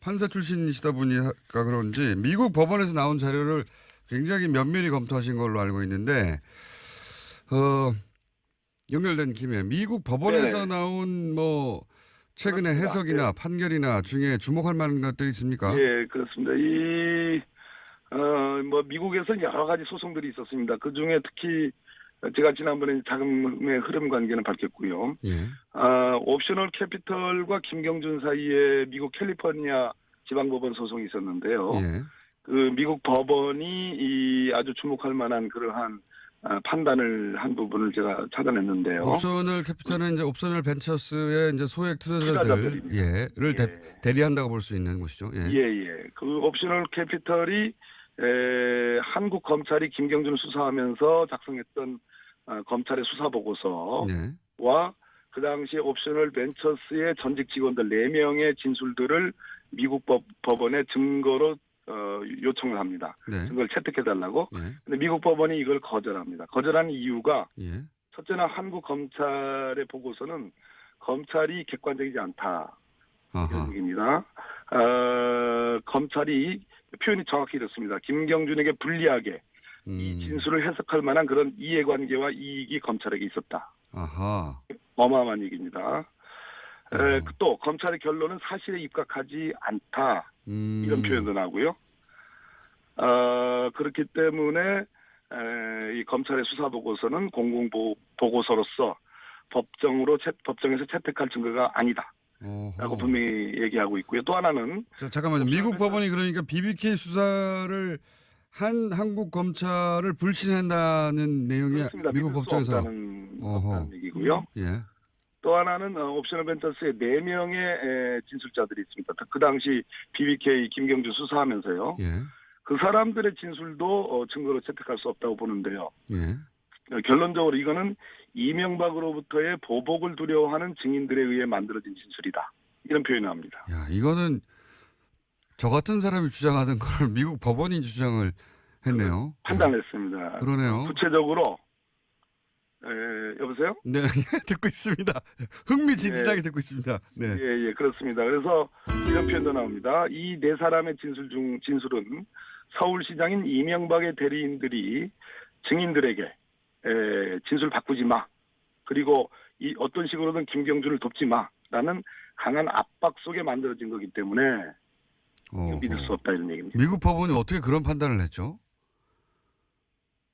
[SPEAKER 1] 판사 출신이시다 보니까 그런지 미국 법원에서 나온 자료를 굉장히 면밀히 검토하신 걸로 알고 있는데, 연결된 김에 미국 법원에서 나온 최근의 해석이나 판결이나 중에 주목할 만한 것들이 있습니까?
[SPEAKER 4] 예, 그렇습니다. 미국에서는 여러 가지 소송들이 있었습니다. 그 중에 특히 제가 지난번에 자금의 흐름 관계는 밝혔고요.
[SPEAKER 1] 예.
[SPEAKER 4] 옵셔널 캐피털과 김경준 사이에 미국 캘리포니아 지방법원 소송이 있었는데요.
[SPEAKER 1] 예.
[SPEAKER 4] 그 미국 법원이 아주 주목할 만한 그러한 판단을 한 부분을 제가 찾아냈는데요.
[SPEAKER 1] 옵셔널 캐피탈은 이제 옵셔널 벤처스의 이제 소액 투자자들을 대리한다고 볼 수 있는 곳이죠. 예.
[SPEAKER 4] 예. 그 옵셔널 캐피털이 한국 검찰이 김경준을 수사하면서 작성했던 검찰의 수사 보고서와 그 당시 옵셔널 벤처스의 전직 직원들 4명의 진술들을 미국 법원에 증거로 요청을 합니다.
[SPEAKER 1] 네.
[SPEAKER 4] 증거를 채택해달라고.
[SPEAKER 1] 네.
[SPEAKER 4] 근데 미국 법원이 이걸 거절합니다. 거절하는 이유가 첫째는 한국 검찰의 보고서는 검찰이 객관적이지 않다. 이런 얘기입니다. 검찰이 표현이 정확히 이렇습니다. 김경준에게 불리하게 이 진술을 해석할 만한 그런 이해관계와 이익이 검찰에게 있었다.
[SPEAKER 1] 아하.
[SPEAKER 4] 어마어마한 얘기입니다. 또 검찰의 결론은 사실에 입각하지 않다. 이런 표현도 나오고요. 그렇기 때문에 이 검찰의 수사 보고서는 공공보고서로서 법정에서 채택할 증거가 아니다. 라고 분명히 얘기하고 있고요. 또 하나는
[SPEAKER 1] 잠깐만요. 미국 법원이 그러니까 BBK 수사를 한 한국 검찰을 불신한다는 내용이
[SPEAKER 4] 그렇습니다.
[SPEAKER 1] 미국 법정에서
[SPEAKER 4] 없다는 얘기고요.
[SPEAKER 1] 예.
[SPEAKER 4] 또 하나는 옵셔널 벤처스의 4명의 진술자들이 있습니다. 그 당시 BBK 김경준 수사하면서요.
[SPEAKER 1] 예.
[SPEAKER 4] 그 사람들의 진술도 증거로 채택할 수 없다고 보는데요.
[SPEAKER 1] 예.
[SPEAKER 4] 결론적으로 이거는 이명박으로부터의 보복을 두려워하는 증인들에 의해 만들어진 진술이다. 이런 표현을 합니다.
[SPEAKER 1] 야, 이거는 저 같은 사람이 주장하던 걸 미국 법원이 주장을 했네요.
[SPEAKER 4] 판단했습니다.
[SPEAKER 1] 그러네요.
[SPEAKER 4] 구체적으로 여보세요?
[SPEAKER 1] 네, 듣고 있습니다. 흥미진진하게 듣고 있습니다. 네.
[SPEAKER 4] 예, 그렇습니다. 그래서 이런 표현도 나옵니다. 이 4사람의 진술은 서울시장인 이명박의 대리인들이 증인들에게 진술 바꾸지 마. 그리고 어떤 식으로든 김경준을 돕지 마라는 강한 압박 속에 만들어진 거기 때문에 믿을 수 없다 이런 얘기입니다.
[SPEAKER 1] 미국 법원이 어떻게 그런 판단을 했죠?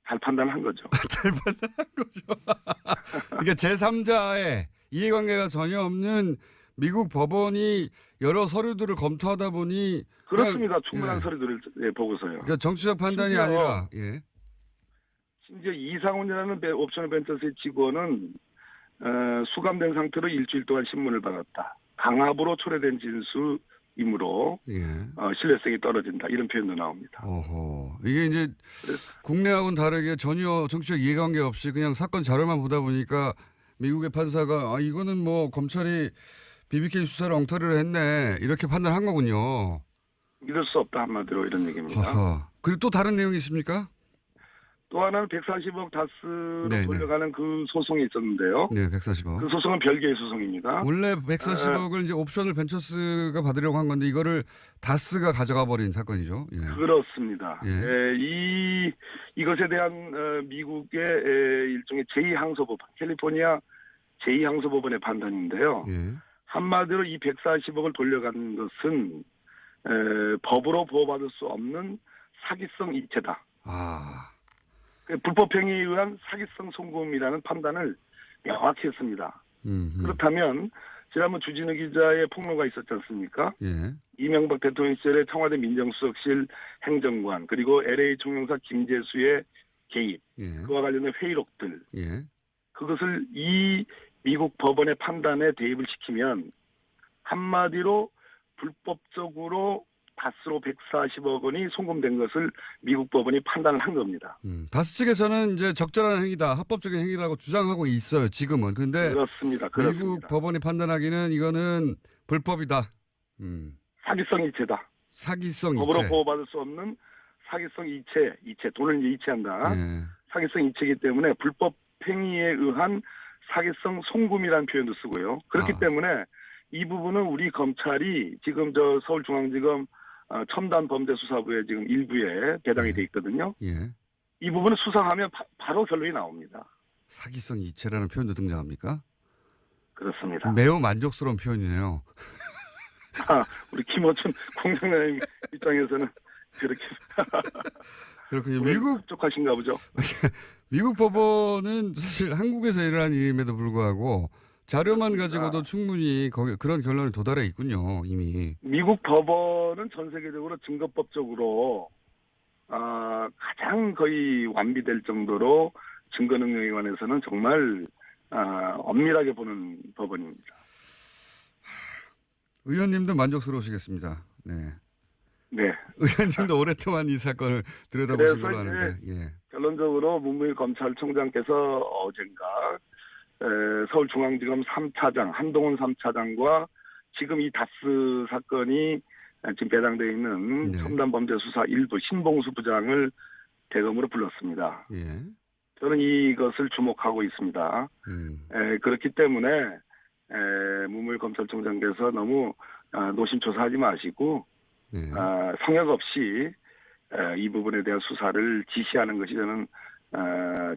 [SPEAKER 4] 잘 판단한 거죠.
[SPEAKER 1] 잘 판단한 거죠. 그러니까 제3자의 이해관계가 전혀 없는 미국 법원이 여러 서류들을 검토하다 보니
[SPEAKER 4] 그렇습니다. 충분한 서류들을 보고서요.
[SPEAKER 1] 그러니까 정치적 판단이 아니라
[SPEAKER 4] 심지어 이상훈이라는 옵셔널 벤처스의 직원은 수감된 상태로 일주일 동안 신문을 받았다. 강압으로 초래된 진술이므로
[SPEAKER 1] 예.
[SPEAKER 4] 신뢰성이 떨어진다. 이런 표현도 나옵니다.
[SPEAKER 1] 어허. 이게 이제 국내하고는 다르게 전혀 정치적 이해관계 없이 그냥 사건 자료만 보다 보니까 미국의 판사가 이거는 뭐 검찰이 BBK 수사를 엉터리로 했네. 이렇게 판단한 거군요.
[SPEAKER 4] 믿을 수 없다 한마디로 이런 얘기입니다.
[SPEAKER 1] 허허. 그리고 또 다른 내용이 있습니까?
[SPEAKER 4] 또 하나는 140억 다스로
[SPEAKER 1] 네네.
[SPEAKER 4] 돌려가는 그 소송이 있었는데요.
[SPEAKER 1] 네, 140억.
[SPEAKER 4] 그 소송은 별개의 소송입니다.
[SPEAKER 1] 원래 140억을 이제 옵션을 벤처스가 받으려고 한 건데 이거를 다스가 가져가 버린 사건이죠. 예.
[SPEAKER 4] 그렇습니다.
[SPEAKER 1] 예.
[SPEAKER 4] 이것에 대한 미국의 일종의 제2항소법원, 캘리포니아 제2항소법원의 판단인데요.
[SPEAKER 1] 예.
[SPEAKER 4] 한마디로 이 140억을 돌려간 것은 법으로 보호받을 수 없는 사기성 이체다.
[SPEAKER 1] 아.
[SPEAKER 4] 불법행위에 의한 사기성 송금이라는 판단을 명확히 했습니다. 그렇다면 지난번 주진우 기자의 폭로가 있었지 않습니까?
[SPEAKER 1] 예.
[SPEAKER 4] 이명박 대통령 시절에 청와대 민정수석실 행정관 그리고 LA 총영사 김재수의 개입
[SPEAKER 1] 예.
[SPEAKER 4] 그와 관련된 회의록들
[SPEAKER 1] 예.
[SPEAKER 4] 그것을 이 미국 법원의 판단에 대입을 시키면 한마디로 불법적으로 다스로 140억 원이 송금된 것을 미국 법원이 판단을 한 겁니다.
[SPEAKER 1] 다스 측에서는 이제 적절한 행위다, 합법적인 행위라고 주장하고 있어요. 지금은. 그런데
[SPEAKER 4] 그렇습니다.
[SPEAKER 1] 미국 법원이 판단하기는 이거는 불법이다.
[SPEAKER 4] 사기성 이체다.
[SPEAKER 1] 사기성
[SPEAKER 4] 법으로
[SPEAKER 1] 이체.
[SPEAKER 4] 보호받을 수 없는 사기성 이체, 돈을 이제 이체한다.
[SPEAKER 1] 예.
[SPEAKER 4] 사기성 이체이기 때문에 불법 행위에 의한 사기성 송금이라는 표현도 쓰고요. 그렇기 때문에 이 부분은 우리 검찰이 지금 서울중앙지검 첨단범죄수사부에 지금 일부에 배당이 돼 있거든요.
[SPEAKER 1] 예.
[SPEAKER 4] 이 부분을 수사하면 바로 결론이 나옵니다.
[SPEAKER 1] 사기성 이체라는 표현도 등장합니까?
[SPEAKER 4] 그렇습니다.
[SPEAKER 1] 매우 만족스러운 표현이네요.
[SPEAKER 4] 우리 김어준 공장장님 입장에서는 그렇게
[SPEAKER 1] 그렇군요. 미국
[SPEAKER 4] 족하신가 보죠.
[SPEAKER 1] 미국 법원은 사실 한국에서 일어난 일임에도 불구하고 자료만 가지고도 충분히 그런 결론에 도달해 있군요, 이미.
[SPEAKER 4] 미국 법원은 전 세계적으로 증거법적으로 가장 거의 완비될 정도로 증거 능력에 관해서는 정말 엄밀하게 보는 법원입니다.
[SPEAKER 1] 의원님도 만족스러우시겠습니다. 네.
[SPEAKER 4] 네.
[SPEAKER 1] 의원님도 오랫동안 이 사건을 들여다보신 걸로 아는데. 예.
[SPEAKER 4] 결론적으로 문무일 검찰총장께서 어젠가 서울중앙지검 3차장 한동훈 3차장과 지금 이 다스 사건이 지금 배당되어 있는 첨단범죄수사 1부 신봉수 부장을 대검으로 불렀습니다.
[SPEAKER 1] 예.
[SPEAKER 4] 저는 이것을 주목하고 있습니다. 그렇기 때문에 문무일 검찰총장께서 너무 노심초사하지 마시고 성역 없이 이 부분에 대한 수사를 지시하는 것이 저는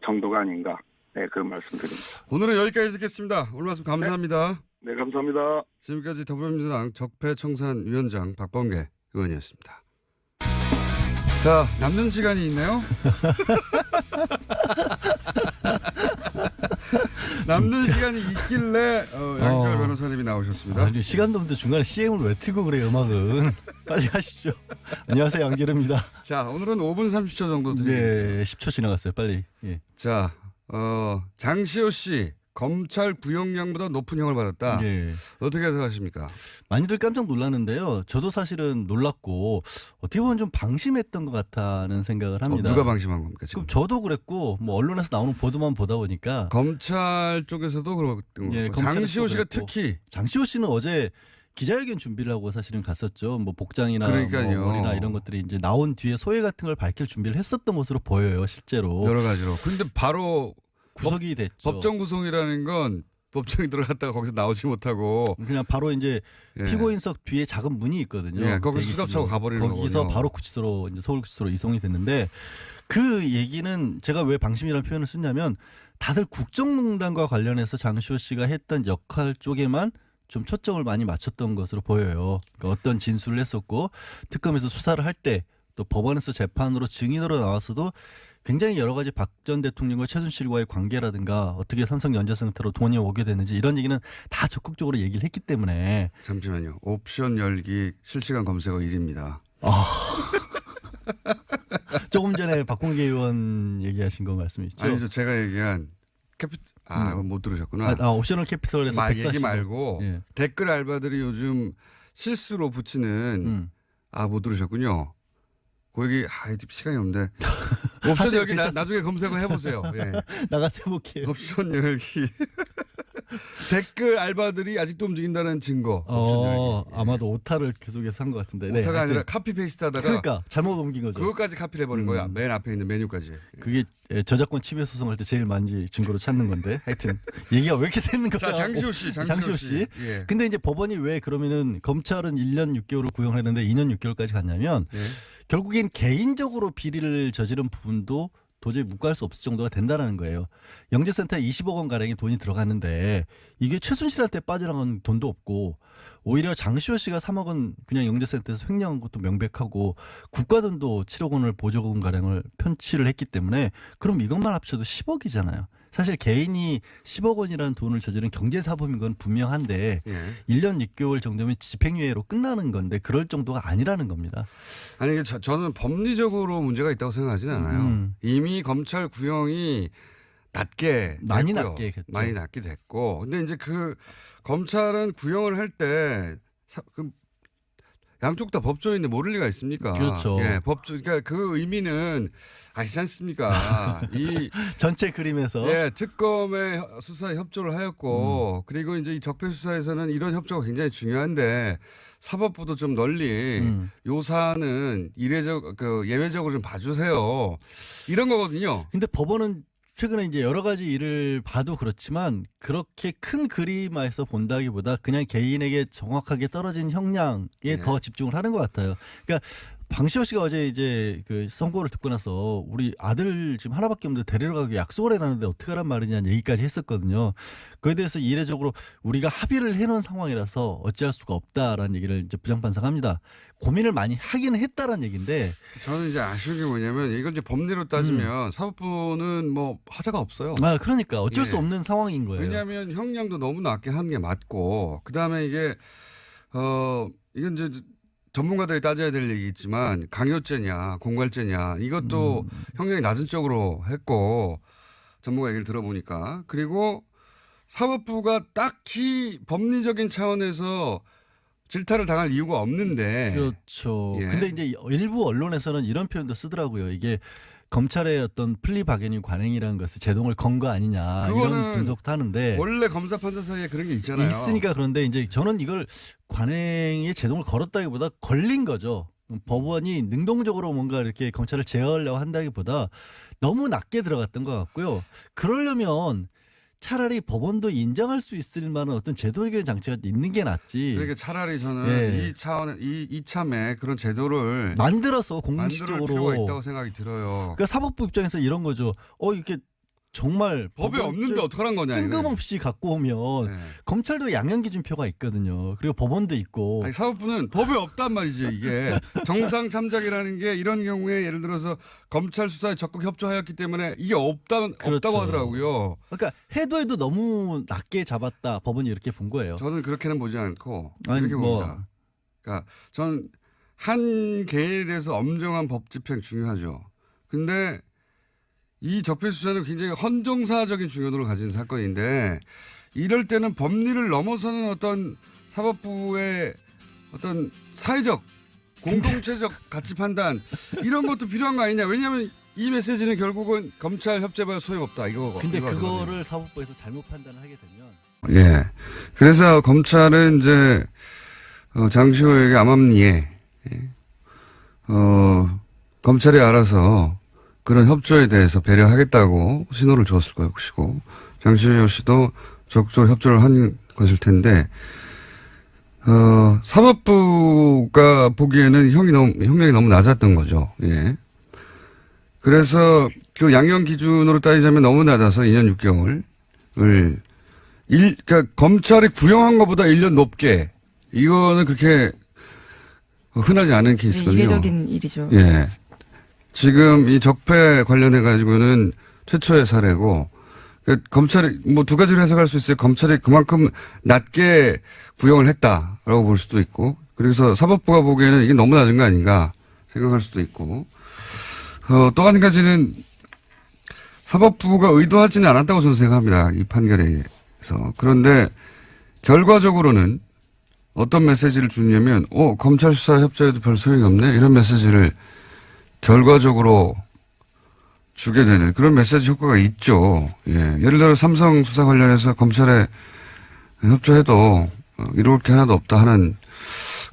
[SPEAKER 4] 정도가 아닌가 그런 말씀드립니다.
[SPEAKER 1] 오늘은 여기까지 듣겠습니다. 오늘 말씀 감사합니다.
[SPEAKER 4] 네, 감사합니다.
[SPEAKER 1] 지금까지 더불어민주당 적폐청산위원장 박범계 의원이었습니다. 자, 남는 시간이 있네요. 남는 시간이 있길래 양지열 변호사님이 나오셨습니다.
[SPEAKER 5] 아니, 시간도 없는데 중간에 CM을 왜 틀고 그래요, 음악은. 빨리 하시죠. 안녕하세요, 양지열입니다.
[SPEAKER 1] 자, 오늘은 5분 30초 정도 드립니다.
[SPEAKER 5] 네, 10초 지나갔어요, 빨리. 예.
[SPEAKER 1] 자, 장시호 씨 검찰 구형량보다 높은 형을 받았다.
[SPEAKER 5] 예.
[SPEAKER 1] 어떻게 생각하십니까?
[SPEAKER 5] 많이들 깜짝 놀랐는데요. 저도 사실은 놀랐고 어떻게 보면 좀 방심했던 것 같다는 생각을 합니다.
[SPEAKER 1] 누가 방심한 겁니까 지금?
[SPEAKER 5] 그럼 저도 그랬고 뭐 언론에서 나오는 보도만 보다 보니까
[SPEAKER 1] 검찰 쪽에서도 그렇고
[SPEAKER 5] 예,
[SPEAKER 1] 장시호 씨가
[SPEAKER 5] 그랬고.
[SPEAKER 1] 특히
[SPEAKER 5] 장시호 씨는 어제 기자회견 준비를 하고 사실은 갔었죠. 뭐 복장이나 뭐 머리나 이런 것들이 이제 나온 뒤에 소회 같은 걸 밝힐 준비를 했었던 것으로 보여요, 실제로.
[SPEAKER 1] 여러 가지로. 근데 바로
[SPEAKER 5] 구속이 됐죠.
[SPEAKER 1] 법정 구속이라는 건 법정에 들어갔다가 거기서 나오지 못하고
[SPEAKER 5] 그냥 바로 이제 피고인석 뒤에 작은 문이 있거든요.
[SPEAKER 1] 예, 거기서 수갑차고 가버리는
[SPEAKER 5] 거기서
[SPEAKER 1] 거군요.
[SPEAKER 5] 바로 구치소로 이제 서울구치소로 이송이 됐는데 그 얘기는 제가 왜 방심이라는 표현을 쓰냐면 다들 국정농단과 관련해서 장시호 씨가 했던 역할 쪽에만 좀 초점을 많이 맞췄던 것으로 보여요. 그러니까 어떤 진술을 했었고 특검에서 수사를 할 때 또 법원에서 재판으로 증인으로 나와서도 굉장히 여러 가지 박 전 대통령과 최순실과의 관계라든가 어떻게 삼성전자센터로 돈이 오게 됐는지 이런 얘기는 다 적극적으로 얘기를 했기 때문에.
[SPEAKER 1] 잠시만요. 옵션 열기 실시간 검색어 1위입니다.
[SPEAKER 5] 조금 전에 박홍계 의원 얘기하신 거 말씀이시죠?
[SPEAKER 1] 아니죠. 제가 얘기한 이거 못 들으셨구나.
[SPEAKER 5] 옵셔널 캐피털에서
[SPEAKER 1] 막
[SPEAKER 5] 140억.
[SPEAKER 1] 얘기 말고
[SPEAKER 5] 예.
[SPEAKER 1] 댓글 알바들이 요즘 실수로 붙이는 못 들으셨군요. 그 얘기 시간이 없는데 옵션 열기 나중에 검색을 해보세요. 예.
[SPEAKER 5] 나가서 해볼게요.
[SPEAKER 1] 옵션 열기 댓글 알바들이 아직도 움직인다는 증거. 옵션 열기.
[SPEAKER 5] 아마도 오타를 계속해서 한 것 같은데.
[SPEAKER 1] 오타가
[SPEAKER 5] 하여튼
[SPEAKER 1] 아니라 카피 페이스트하다가
[SPEAKER 5] 그러니까 잘못 옮긴 거죠.
[SPEAKER 1] 그것까지 카피를 해버린 거야. 맨 앞에 있는 메뉴까지.
[SPEAKER 5] 그게 저작권 침해 소송할 때 제일 많이 증거로 찾는 건데. 하여튼 얘기가 왜 이렇게 되는 거야?
[SPEAKER 1] 자, 장시호 씨.
[SPEAKER 5] 장시호 씨.
[SPEAKER 1] 예.
[SPEAKER 5] 근데 이제 법원이 왜 그러면은 검찰은 1년 6개월을 구형했는데 2년 6개월까지 갔냐면
[SPEAKER 1] 예.
[SPEAKER 5] 결국엔 개인적으로 비리를 저지른 부분도 도저히 묵과할 수 없을 정도가 된다는 거예요. 영재센터에 20억 원 가량의 돈이 들어갔는데 이게 최순실한테 빠져나간 돈도 없고 오히려 장시호 씨가 3억 원 그냥 영재센터에서 횡령한 것도 명백하고 국가 돈도 7억 원을 보조금 가량을 편취를 했기 때문에 그럼 이것만 합쳐도 10억이잖아요. 사실 개인이 10억 원이라는 돈을 저지른 경제사범인 건 분명한데
[SPEAKER 1] 예.
[SPEAKER 5] 1년 6개월 정도면 집행유예로 끝나는 건데 그럴 정도가 아니라는 겁니다.
[SPEAKER 1] 아니 이게 저는 법리적으로 문제가 있다고 생각하지는 않아요. 이미 검찰 구형이 낮게
[SPEAKER 5] 많이
[SPEAKER 1] 됐고요.
[SPEAKER 5] 낮게 됐죠.
[SPEAKER 1] 많이 낮게 됐고, 근데 이제 그 검찰은 구형을 할 때 양쪽 다 법조인인데 모를 리가 있습니까?
[SPEAKER 5] 그렇죠.
[SPEAKER 1] 예, 그러니까 그 의미는 아시지 않습니까? 이
[SPEAKER 5] 전체 그림에서
[SPEAKER 1] 특검의 수사에 협조를 하였고, 그리고 이제 이 적폐 수사에서는 이런 협조가 굉장히 중요한데 사법부도 좀 널리 요 사안은 예외적으로 좀 봐주세요. 이런 거거든요.
[SPEAKER 5] 근데 법원은 최근에 이제 여러 가지 일을 봐도 그렇지만 그렇게 큰 그림에서 본다기보다 그냥 개인에게 정확하게 떨어진 형량에 더 집중을 하는 것 같아요. 그러니까 방시호 씨가 어제 이제 그 선고를 듣고 나서 우리 아들 지금 하나밖에 없는데 데리러 가기 약속을 해놨는데 어떻게 하란 말이냐는 얘기까지 했었거든요. 그에 대해서 이례적으로 우리가 합의를 해놓은 상황이라서 어찌할 수가 없다라는 얘기를 이제 부장판사가 합니다. 고민을 많이 하긴 했다라는 얘기인데
[SPEAKER 1] 저는 이제 아쉬운 게 뭐냐면 이걸 이제 법리로 따지면 사법부는 뭐 하자가 없어요.
[SPEAKER 5] 그러니까 어쩔 수 없는 상황인 거예요.
[SPEAKER 1] 왜냐하면 형량도 너무 낮게 하는 게 맞고, 그 다음에 이게 이건 이제 전문가들이 따져야 될 얘기겠지만 강요죄냐 공갈죄냐 이것도 형량이 낮은 쪽으로 했고, 전문가 얘기를 들어보니까. 그리고 사법부가 딱히 법리적인 차원에서 질타를 당할 이유가 없는데.
[SPEAKER 5] 그렇죠.
[SPEAKER 1] 예.
[SPEAKER 5] 근데 이제 일부 언론에서는 이런 표현도 쓰더라고요. 이게 검찰의 어떤 플리바게닝 관행이라는 것을 제동을 건 거 아니냐 이런 분석도 하는데
[SPEAKER 1] 원래 검사 판사 사이에 그런 게 있잖아요.
[SPEAKER 5] 있으니까. 그런데 이제 저는 이걸 관행에 제동을 걸었다기보다 걸린 거죠. 법원이 능동적으로 뭔가 이렇게 검찰을 제어하려고 한다기보다 너무 낮게 들어갔던 것 같고요. 그러려면 차라리 법원도 인정할 수 있을 만한 어떤 제도적인 장치가 있는 게 낫지.
[SPEAKER 1] 그러니까 차라리 저는 이 차원에 이참에 그런 제도를
[SPEAKER 5] 만들어서
[SPEAKER 1] 만들
[SPEAKER 5] 공식적으로
[SPEAKER 1] 필요가 있다고 생각이 들어요.
[SPEAKER 5] 그러니까 사법부 입장에서 이런 거죠. 이렇게 정말
[SPEAKER 1] 법에 없는데 어떡하란 거냐.
[SPEAKER 5] 뜬금없이 갖고 오면
[SPEAKER 1] 네.
[SPEAKER 5] 검찰도 양형기준표가 있거든요. 그리고 법원도 있고.
[SPEAKER 1] 아니, 사법부는 법에 없단 말이지. 이게 정상 참작이라는 게 이런 경우에 예를 들어서 검찰 수사에 적극 협조하였기 때문에 이게
[SPEAKER 5] 그렇죠.
[SPEAKER 1] 없다고 하더라고요.
[SPEAKER 5] 그러니까 해도 너무 낮게 잡았다. 법원이 이렇게 본 거예요.
[SPEAKER 1] 저는 그렇게는 보지 않고
[SPEAKER 5] 아니,
[SPEAKER 1] 이렇게 봅니다. 그러니까 전 한 개인에 대해서 엄정한 법 집행 중요하죠. 근데 이 적폐 수사는 굉장히 헌정사적인 중요도를 가진 사건인데 이럴 때는 법리를 넘어서는 어떤 사법부의 어떤 사회적 공동체적 가치 판단 이런 것도 필요한 거 아니냐. 왜냐하면 이 메시지는 결국은 검찰 협조가 소용없다 이거.
[SPEAKER 5] 근데
[SPEAKER 1] 이거
[SPEAKER 5] 그거를
[SPEAKER 1] 하거든요.
[SPEAKER 5] 사법부에서 잘못 판단을 하게 되면
[SPEAKER 1] 예. 그래서 검찰은 이제 장시호에게 암암리에 검찰이 알아서 그런 협조에 대해서 배려하겠다고 신호를 주었을 것이고, 장시호 씨도 적극적으로 협조를 한 것일 텐데, 사법부가 보기에는 형량이 너무 낮았던 거죠. 예. 그래서 그 양형 기준으로 따지자면 너무 낮아서 2년 6개월을, 그러니까 검찰이 구형한 것보다 1년 높게, 이거는 그렇게 흔하지 않은 케이스거든요.
[SPEAKER 2] 이례적인 일이죠.
[SPEAKER 1] 예. 지금 이 적폐 관련해 가지고는 최초의 사례고, 그러니까 검찰이 뭐 두 가지로 해석할 수 있어요. 검찰이 그만큼 낮게 구형을 했다라고 볼 수도 있고, 그래서 사법부가 보기에는 이게 너무 낮은 거 아닌가 생각할 수도 있고, 또 한 가지는 사법부가 의도하지는 않았다고 저는 생각합니다. 이 판결에서. 그런데 결과적으로는 어떤 메시지를 주냐면, 검찰 수사 협조에도 별 소용이 없네? 이런 메시지를 결과적으로 주게 되는 그런 메시지 효과가 있죠. 예. 예를 들어 삼성 수사 관련해서 검찰에 협조해도 이렇게 하나도 없다 하는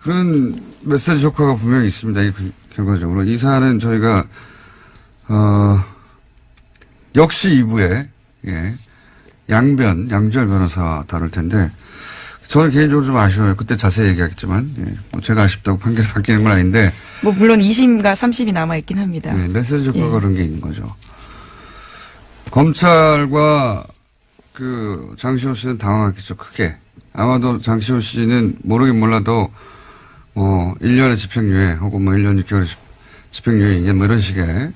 [SPEAKER 1] 그런 메시지 효과가 분명히 있습니다. 결과적으로. 이 사안은 저희가, 역시 2부에, 예, 양주열 변호사와 다룰 텐데, 저는 개인적으로 좀 아쉬워요. 그때 자세히 얘기하겠지만, 예, 뭐 제가 아쉽다고 판결이 바뀌는 건 아닌데.
[SPEAKER 2] 뭐, 물론 2심과 3심이 남아있긴 합니다.
[SPEAKER 1] 네, 메시지 효과가
[SPEAKER 2] 예.
[SPEAKER 1] 그런 게 있는 거죠. 검찰과 장시호 씨는 당황했겠죠, 크게. 아마도 장시호 씨는 모르긴 몰라도, 1년의 집행유예, 혹은 1년 6개월의 집행유예, 뭐 이런 식의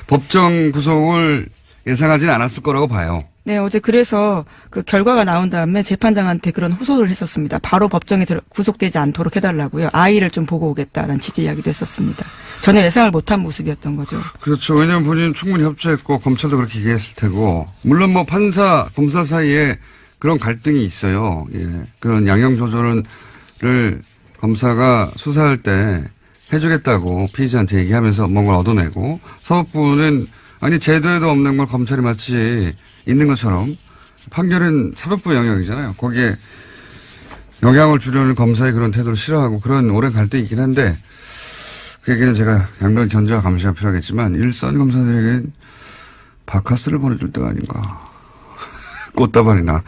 [SPEAKER 1] 법정 구속을 예상하지는 않았을 거라고 봐요.
[SPEAKER 2] 네, 어제 그래서 그 결과가 나온 다음에 재판장한테 그런 호소를 했었습니다. 바로 법정에 구속되지 않도록 해달라고요. 아이를 좀 보고 오겠다라는 취지 이야기도 했었습니다. 전혀 예상을 못한 모습이었던 거죠.
[SPEAKER 1] 그렇죠. 왜냐하면 본인은 충분히 협조했고 검찰도 그렇게 얘기했을 테고, 물론 뭐 판사, 검사 사이에 그런 갈등이 있어요. 예. 그런 양형 조절을 검사가 수사할 때 해주겠다고 피의자한테 얘기하면서 뭔가 얻어내고, 사법부는 아니 제도에도 없는 걸 검찰이 마치 있는 것처럼, 판결은 사법부 영역이잖아요. 거기에 영향을 주려는 검사의 그런 태도를 싫어하고 그런 오랜 갈등이 있긴 한데, 그 얘기는 제가 양면 견제와 감시가 필요하겠지만, 일선 검사들에겐 바카스를 보내줄 때가 아닌가. 꽃다발이나.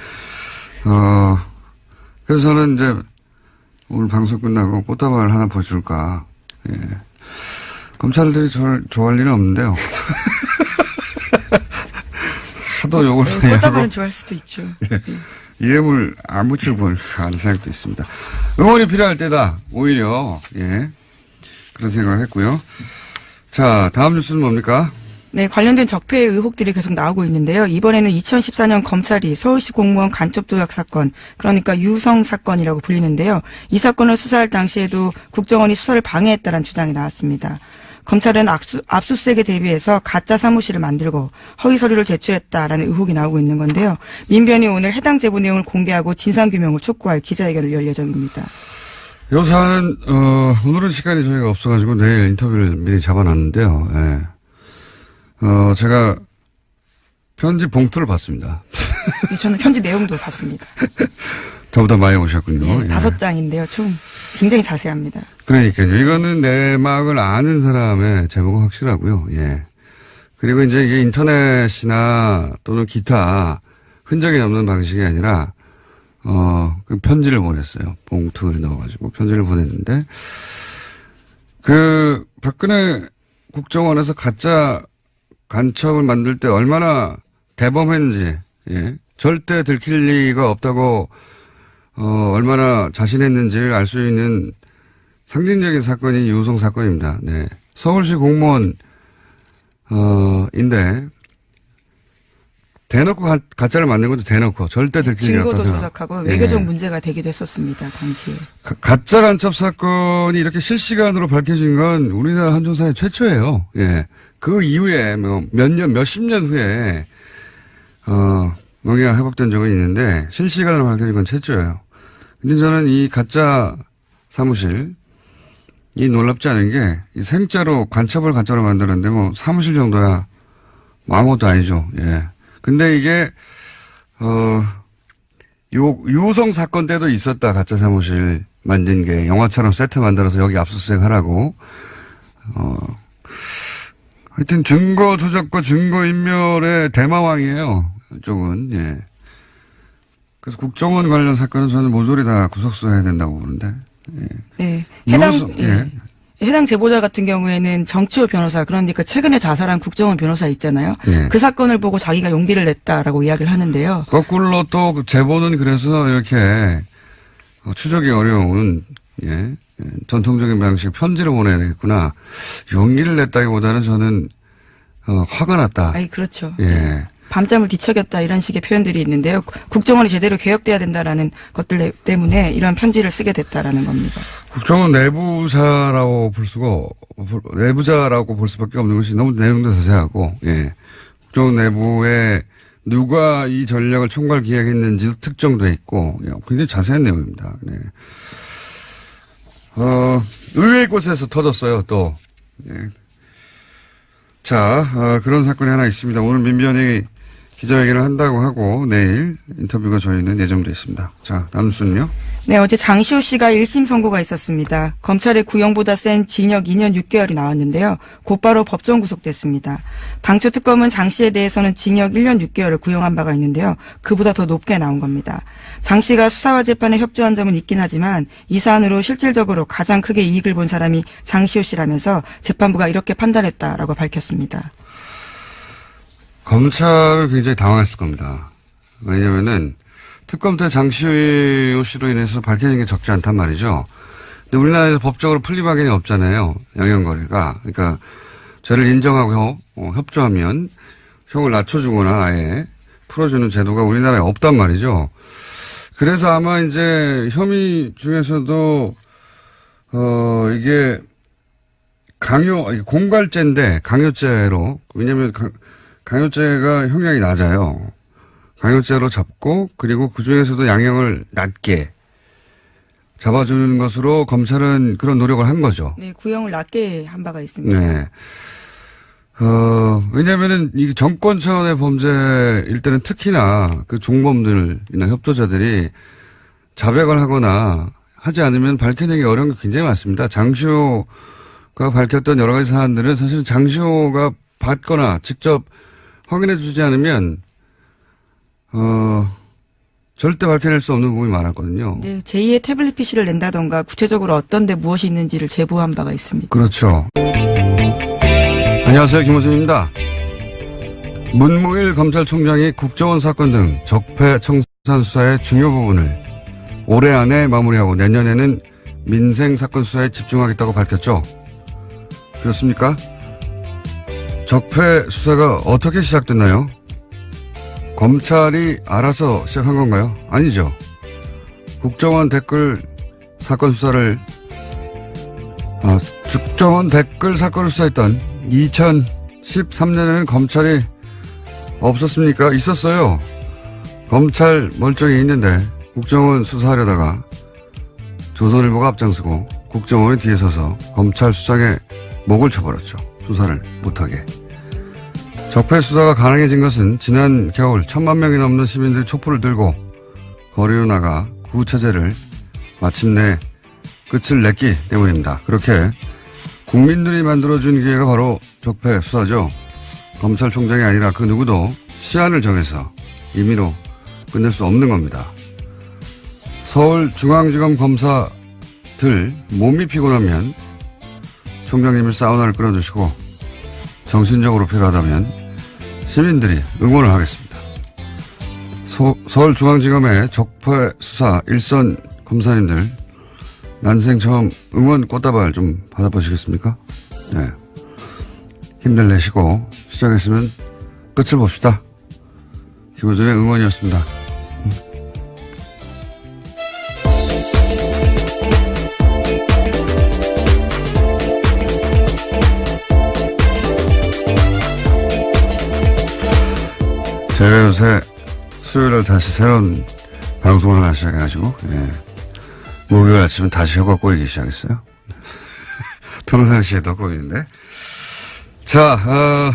[SPEAKER 1] 그래서 저는 이제 오늘 방송 끝나고 꽃다발 하나 보여줄까. 예. 검찰들이 저를 좋아할 리는 없는데요. 하도 욕을 많이
[SPEAKER 2] 꽃다발은
[SPEAKER 1] 하고
[SPEAKER 2] 좋아할 수도 있죠.
[SPEAKER 1] 예. 이름을 안 붙이고 보니까 하는 생각도 있습니다. 응원이 필요할 때다. 오히려 예, 그런 생각을 했고요. 자, 다음 뉴스는 뭡니까?
[SPEAKER 2] 네, 관련된 적폐 의혹들이 계속 나오고 있는데요. 이번에는 2014년 검찰이 서울시 공무원 간첩 조작 사건, 그러니까 유성 사건이라고 불리는데요. 이 사건을 수사할 당시에도 국정원이 수사를 방해했다는 주장이 나왔습니다. 검찰은 압수수색에 대비해서 가짜 사무실을 만들고 허위 서류를 제출했다라는 의혹이 나오고 있는 건데요. 민변이 오늘 해당 제보 내용을 공개하고 진상규명을 촉구할 기자회견을 열 예정입니다.
[SPEAKER 1] 이 사안은 오늘은 시간이 저희가 없어가지고 내일 인터뷰를 미리 잡아놨는데요. 예. 제가 편지 봉투를 봤습니다.
[SPEAKER 2] 네, 저는 편지 내용도 봤습니다.
[SPEAKER 1] 저보다 많이 오셨군요.
[SPEAKER 2] 네, 5장인데요. 총 굉장히 자세합니다.
[SPEAKER 1] 그러니까요. 이거는 내막을 아는 사람의 제보가 확실하고요. 예. 그리고 이제 이게 인터넷이나 또는 기타 흔적이 남는 방식이 아니라, 그 편지를 보냈어요. 봉투에 넣어가지고 편지를 보냈는데, 박근혜 국정원에서 가짜 간첩을 만들 때 얼마나 대범했는지, 예. 절대 들킬 리가 없다고, 얼마나 자신했는지를 알 수 있는 상징적인 사건이 유성 사건입니다. 네. 서울시 공무원, 인데, 대놓고 가짜를 만든 것도 대놓고 절대 들킬 리 없다고
[SPEAKER 2] 증거도
[SPEAKER 1] 생각.
[SPEAKER 2] 조작하고
[SPEAKER 1] 예.
[SPEAKER 2] 외교적 문제가 되기도 했었습니다. 당시에.
[SPEAKER 1] 가짜 간첩 사건이 이렇게 실시간으로 밝혀진 건 우리나라 한정사회 최초예요. 예. 그 이후에 몇십 년 후에, 명예가 회복된 적은 있는데 실시간으로 밝혀진 건 최초예요. 근데 저는 이 가짜 사무실, 이 놀랍지 않은 게, 이 생자로 간첩을 가짜로 만드는데 뭐 사무실 정도야 뭐 아무것도 아니죠. 예. 근데 이게, 유성 사건 때도 있었다. 가짜 사무실 만든 게 영화처럼 세트 만들어서 여기 압수수색 하라고. 하여튼 증거 조작과 증거 인멸의 대마왕이에요. 이쪽은, 예. 그래서 국정원 관련 사건은 저는 모조리 다 구속수사해야 된다고 보는데. 예.
[SPEAKER 2] 네.
[SPEAKER 1] 예.
[SPEAKER 2] 해당 제보자 같은 경우에는 정치호 변호사, 그러니까 최근에 자살한 국정원 변호사 있잖아요.
[SPEAKER 1] 예.
[SPEAKER 2] 그 사건을 보고 자기가 용기를 냈다라고 이야기를 하는데요.
[SPEAKER 1] 거꾸로 또 그 제보는 그래서 이렇게 추적이 어려운, 예. 전통적인 방식 편지로 보내야 되겠구나. 용기를 냈다기보다는 저는 화가 났다.
[SPEAKER 2] 아니, 그렇죠.
[SPEAKER 1] 예.
[SPEAKER 2] 밤잠을 뒤척였다 이런 식의 표현들이 있는데요. 국정원이 제대로 개혁돼야 된다라는 것들 때문에 이런 편지를 쓰게 됐다라는 겁니다.
[SPEAKER 1] 국정원 내부자라고 볼 수밖에 없는 것이 너무 내용도 자세하고, 예. 국정원 내부에 누가 이 전략을 총괄 기획했는지도 특정돼 있고, 예, 굉장히 자세한 내용입니다. 네. 의외의 곳에서 터졌어요, 또. 예. 자, 그런 사건이 하나 있습니다. 오늘 민변이 기자회견을 한다고 하고 내일 인터뷰가 저희는 예정돼 있습니다. 자, 다음 순요.
[SPEAKER 2] 네, 어제 장시호 씨가 1심 선고가 있었습니다. 검찰의 구형보다 센 징역 2년 6개월이 나왔는데요. 곧바로 법정 구속됐습니다. 당초 특검은 장 씨에 대해서는 징역 1년 6개월을 구형한 바가 있는데요. 그보다 더 높게 나온 겁니다. 장 씨가 수사와 재판에 협조한 점은 있긴 하지만 이 사안으로 실질적으로 가장 크게 이익을 본 사람이 장시호 씨라면서 재판부가 이렇게 판단했다라고 밝혔습니다.
[SPEAKER 1] 검찰은 굉장히 당황했을 겁니다. 왜냐면은 특검 때 장시호 씨로 인해서 밝혀진 게 적지 않단 말이죠. 근데 우리나라에서 법적으로 풀림하기는 없잖아요. 양형거래가. 그러니까 죄를 인정하고 협조하면 형을 낮춰주거나 아예 풀어주는 제도가 우리나라에 없단 말이죠. 그래서 아마 이제 혐의 중에서도 이게 공갈죄인데 강요죄로, 왜냐면 강요죄가 형량이 낮아요. 강요죄로 잡고, 그리고 그 중에서도 양형을 낮게 잡아주는 것으로 검찰은 그런 노력을 한 거죠.
[SPEAKER 2] 네, 구형을 낮게 한 바가 있습니다.
[SPEAKER 1] 네. 왜냐면은 이 정권 차원의 범죄일 때는 특히나 그 종범들이나 협조자들이 자백을 하거나 하지 않으면 밝혀내기 어려운 게 굉장히 많습니다. 장시호가 밝혔던 여러 가지 사안들은 사실 장시호가 받거나 직접 확인해 주지 않으면 절대 밝혀낼 수 없는 부분이 많았거든요.
[SPEAKER 2] 네, 제2의 태블릿 PC를 낸다던가 구체적으로 어떤 데 무엇이 있는지를 제보한 바가 있습니다.
[SPEAKER 1] 그렇죠. 안녕하세요. 김호준입니다. 문무일 검찰총장이 국정원 사건 등 적폐 청산 수사의 중요 부분을 올해 안에 마무리하고 내년에는 민생 사건 수사에 집중하겠다고 밝혔죠. 그렇습니까? 적폐 수사가 어떻게 시작됐나요? 검찰이 알아서 시작한 건가요? 아니죠. 국정원 댓글 사건을 수사했던 2013년에는 검찰이 없었습니까? 있었어요. 검찰 멀쩡히 있는데 국정원 수사하려다가 조선일보가 앞장서고 국정원이 뒤에 서서 검찰 수장에 목을 쳐버렸죠. 수사를 못하게. 적폐 수사가 가능해진 것은 지난 겨울 1,000만 명이 넘는 시민들이 촛불을 들고 거리로 나가 구체제를 마침내 끝을 냈기 때문입니다. 그렇게 국민들이 만들어준 기회가 바로 적폐 수사죠. 검찰총장이 아니라 그 누구도 시한을 정해서 임의로 끝낼 수 없는 겁니다. 서울중앙지검 검사들 몸이 피곤하면 총장님이 사우나를 끌어주시고 정신적으로 필요하다면 시민들이 응원을 하겠습니다. 서울중앙지검의 적폐 수사 일선 검사님들 난생 처음 응원 꽃다발 좀 받아보시겠습니까? 네. 힘들 내시고 시작했으면 끝을 봅시다. 김호준의 응원이었습니다. 제가 요새 수요일에 다시 새로운 방송을 하나 시작해가지고, 예. 목요일 아침은 다시 혀가 꼬이기 시작했어요. 평상시에도 꼬이는데. 자,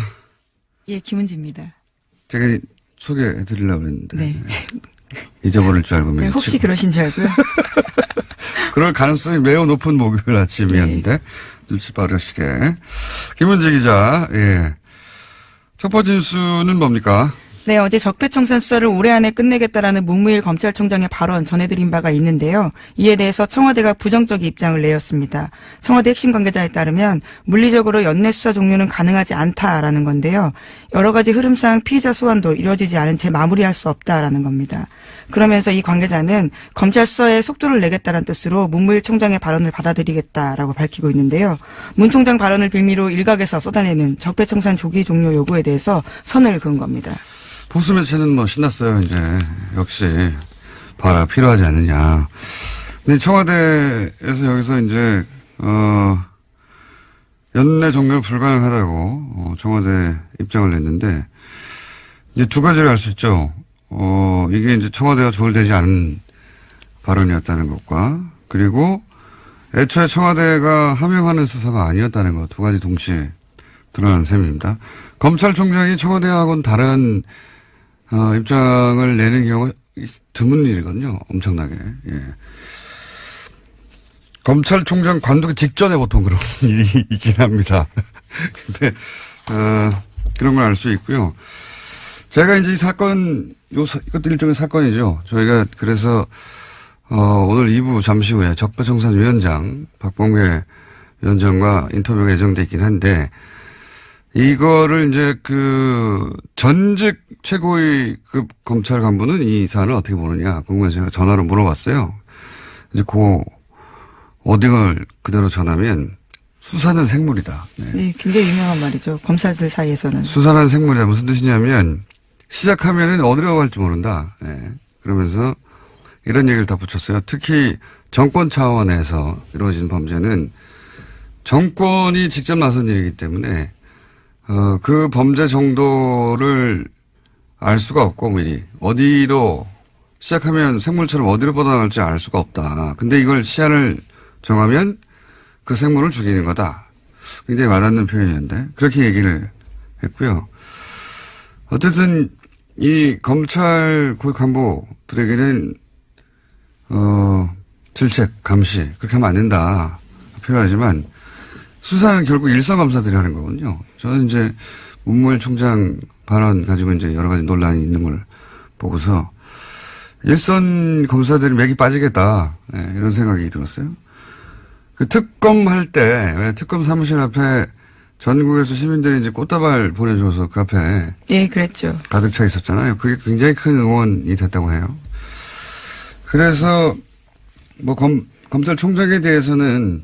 [SPEAKER 2] 예, 김은지입니다.
[SPEAKER 1] 제가 소개해드리려고 했는데.
[SPEAKER 2] 네.
[SPEAKER 1] 잊어버릴 줄 알고.
[SPEAKER 2] 네, 혹시 그러신 줄 알고요.
[SPEAKER 1] 그럴 가능성이 매우 높은 목요일 아침이었는데. 네. 눈치 빠르시게. 김은지 기자, 예. 첫 번째 뉴스는 뭡니까?
[SPEAKER 2] 네, 어제 적폐청산 수사를 올해 안에 끝내겠다라는 문무일 검찰총장의 발언 전해드린 바가 있는데요. 이에 대해서 청와대가 부정적인 입장을 내었습니다. 청와대 핵심 관계자에 따르면 물리적으로 연내 수사 종료는 가능하지 않다라는 건데요. 여러 가지 흐름상 피의자 소환도 이루어지지 않은 채 마무리할 수 없다라는 겁니다. 그러면서 이 관계자는 검찰 수사에 속도를 내겠다는 뜻으로 문무일 총장의 발언을 받아들이겠다라고 밝히고 있는데요. 문 총장 발언을 빌미로 일각에서 쏟아내는 적폐청산 조기 종료 요구에 대해서 선을 그은 겁니다.
[SPEAKER 1] 보수 매체는 뭐 신났어요, 이제. 역시. 봐라, 필요하지 않느냐. 근데 청와대에서 여기서 이제, 연내 종결 불가능하다고, 청와대 입장을 냈는데, 이제 두 가지를 알 수 있죠. 이게 이제 청와대가 조율되지 않은 발언이었다는 것과, 그리고 애초에 청와대가 함양하는 수사가 아니었다는 것, 두 가지 동시에 드러난 셈입니다. 검찰총장이 청와대하고는 다른, 입장을 내는 경우가 드문 일이거든요. 엄청나게. 예. 검찰총장 관두기 직전에 보통 그런 일이 있긴 합니다. 근데, 그런 걸 알 수 있고요. 제가 이제 이 사건, 이것도 일종의 사건이죠. 저희가 그래서, 오늘 2부 잠시 후에 적폐청산위원장, 박범계 위원장과 인터뷰가 예정돼 있긴 한데, 이거를 이제 전직 최고위급 검찰 간부는 이 사안을 어떻게 보느냐 궁금해서 제가 전화로 물어봤어요. 이제 워딩을 그대로 전하면 수사는 생물이다. 네.
[SPEAKER 2] 네, 굉장히 유명한 말이죠. 검사들 사이에서는.
[SPEAKER 1] 수사는 생물이다. 무슨 뜻이냐면 시작하면은 어디로 갈지 모른다. 네. 그러면서 이런 얘기를 덧붙였어요. 특히 정권 차원에서 이루어진 범죄는 정권이 직접 나선 일이기 때문에 그 범죄 정도를 알 수가 없고 미리 어디로 시작하면 생물처럼 어디로 뻗어나갈지 알 수가 없다. 근데 이걸 시야를 정하면 그 생물을 죽이는 거다. 굉장히 와닿는 표현이었는데 그렇게 얘기를 했고요. 어쨌든 이 검찰 고위 간부들에게는 질책, 감시 그렇게 하면 안 된다 표현하지만 수사는 결국 일선 검사들이 하는 거거든요. 저는 이제 문무일 총장 발언 가지고 이제 여러 가지 논란이 있는 걸 보고서 일선 검사들이 맥이 빠지겠다. 네, 이런 생각이 들었어요. 그 특검 할 때, 왜 특검 사무실 앞에 전국에서 시민들이 이제 꽃다발 보내줘서 그 앞에.
[SPEAKER 2] 예, 그랬죠.
[SPEAKER 1] 가득 차 있었잖아요. 그게 굉장히 큰 응원이 됐다고 해요. 그래서 검찰총장에 대해서는,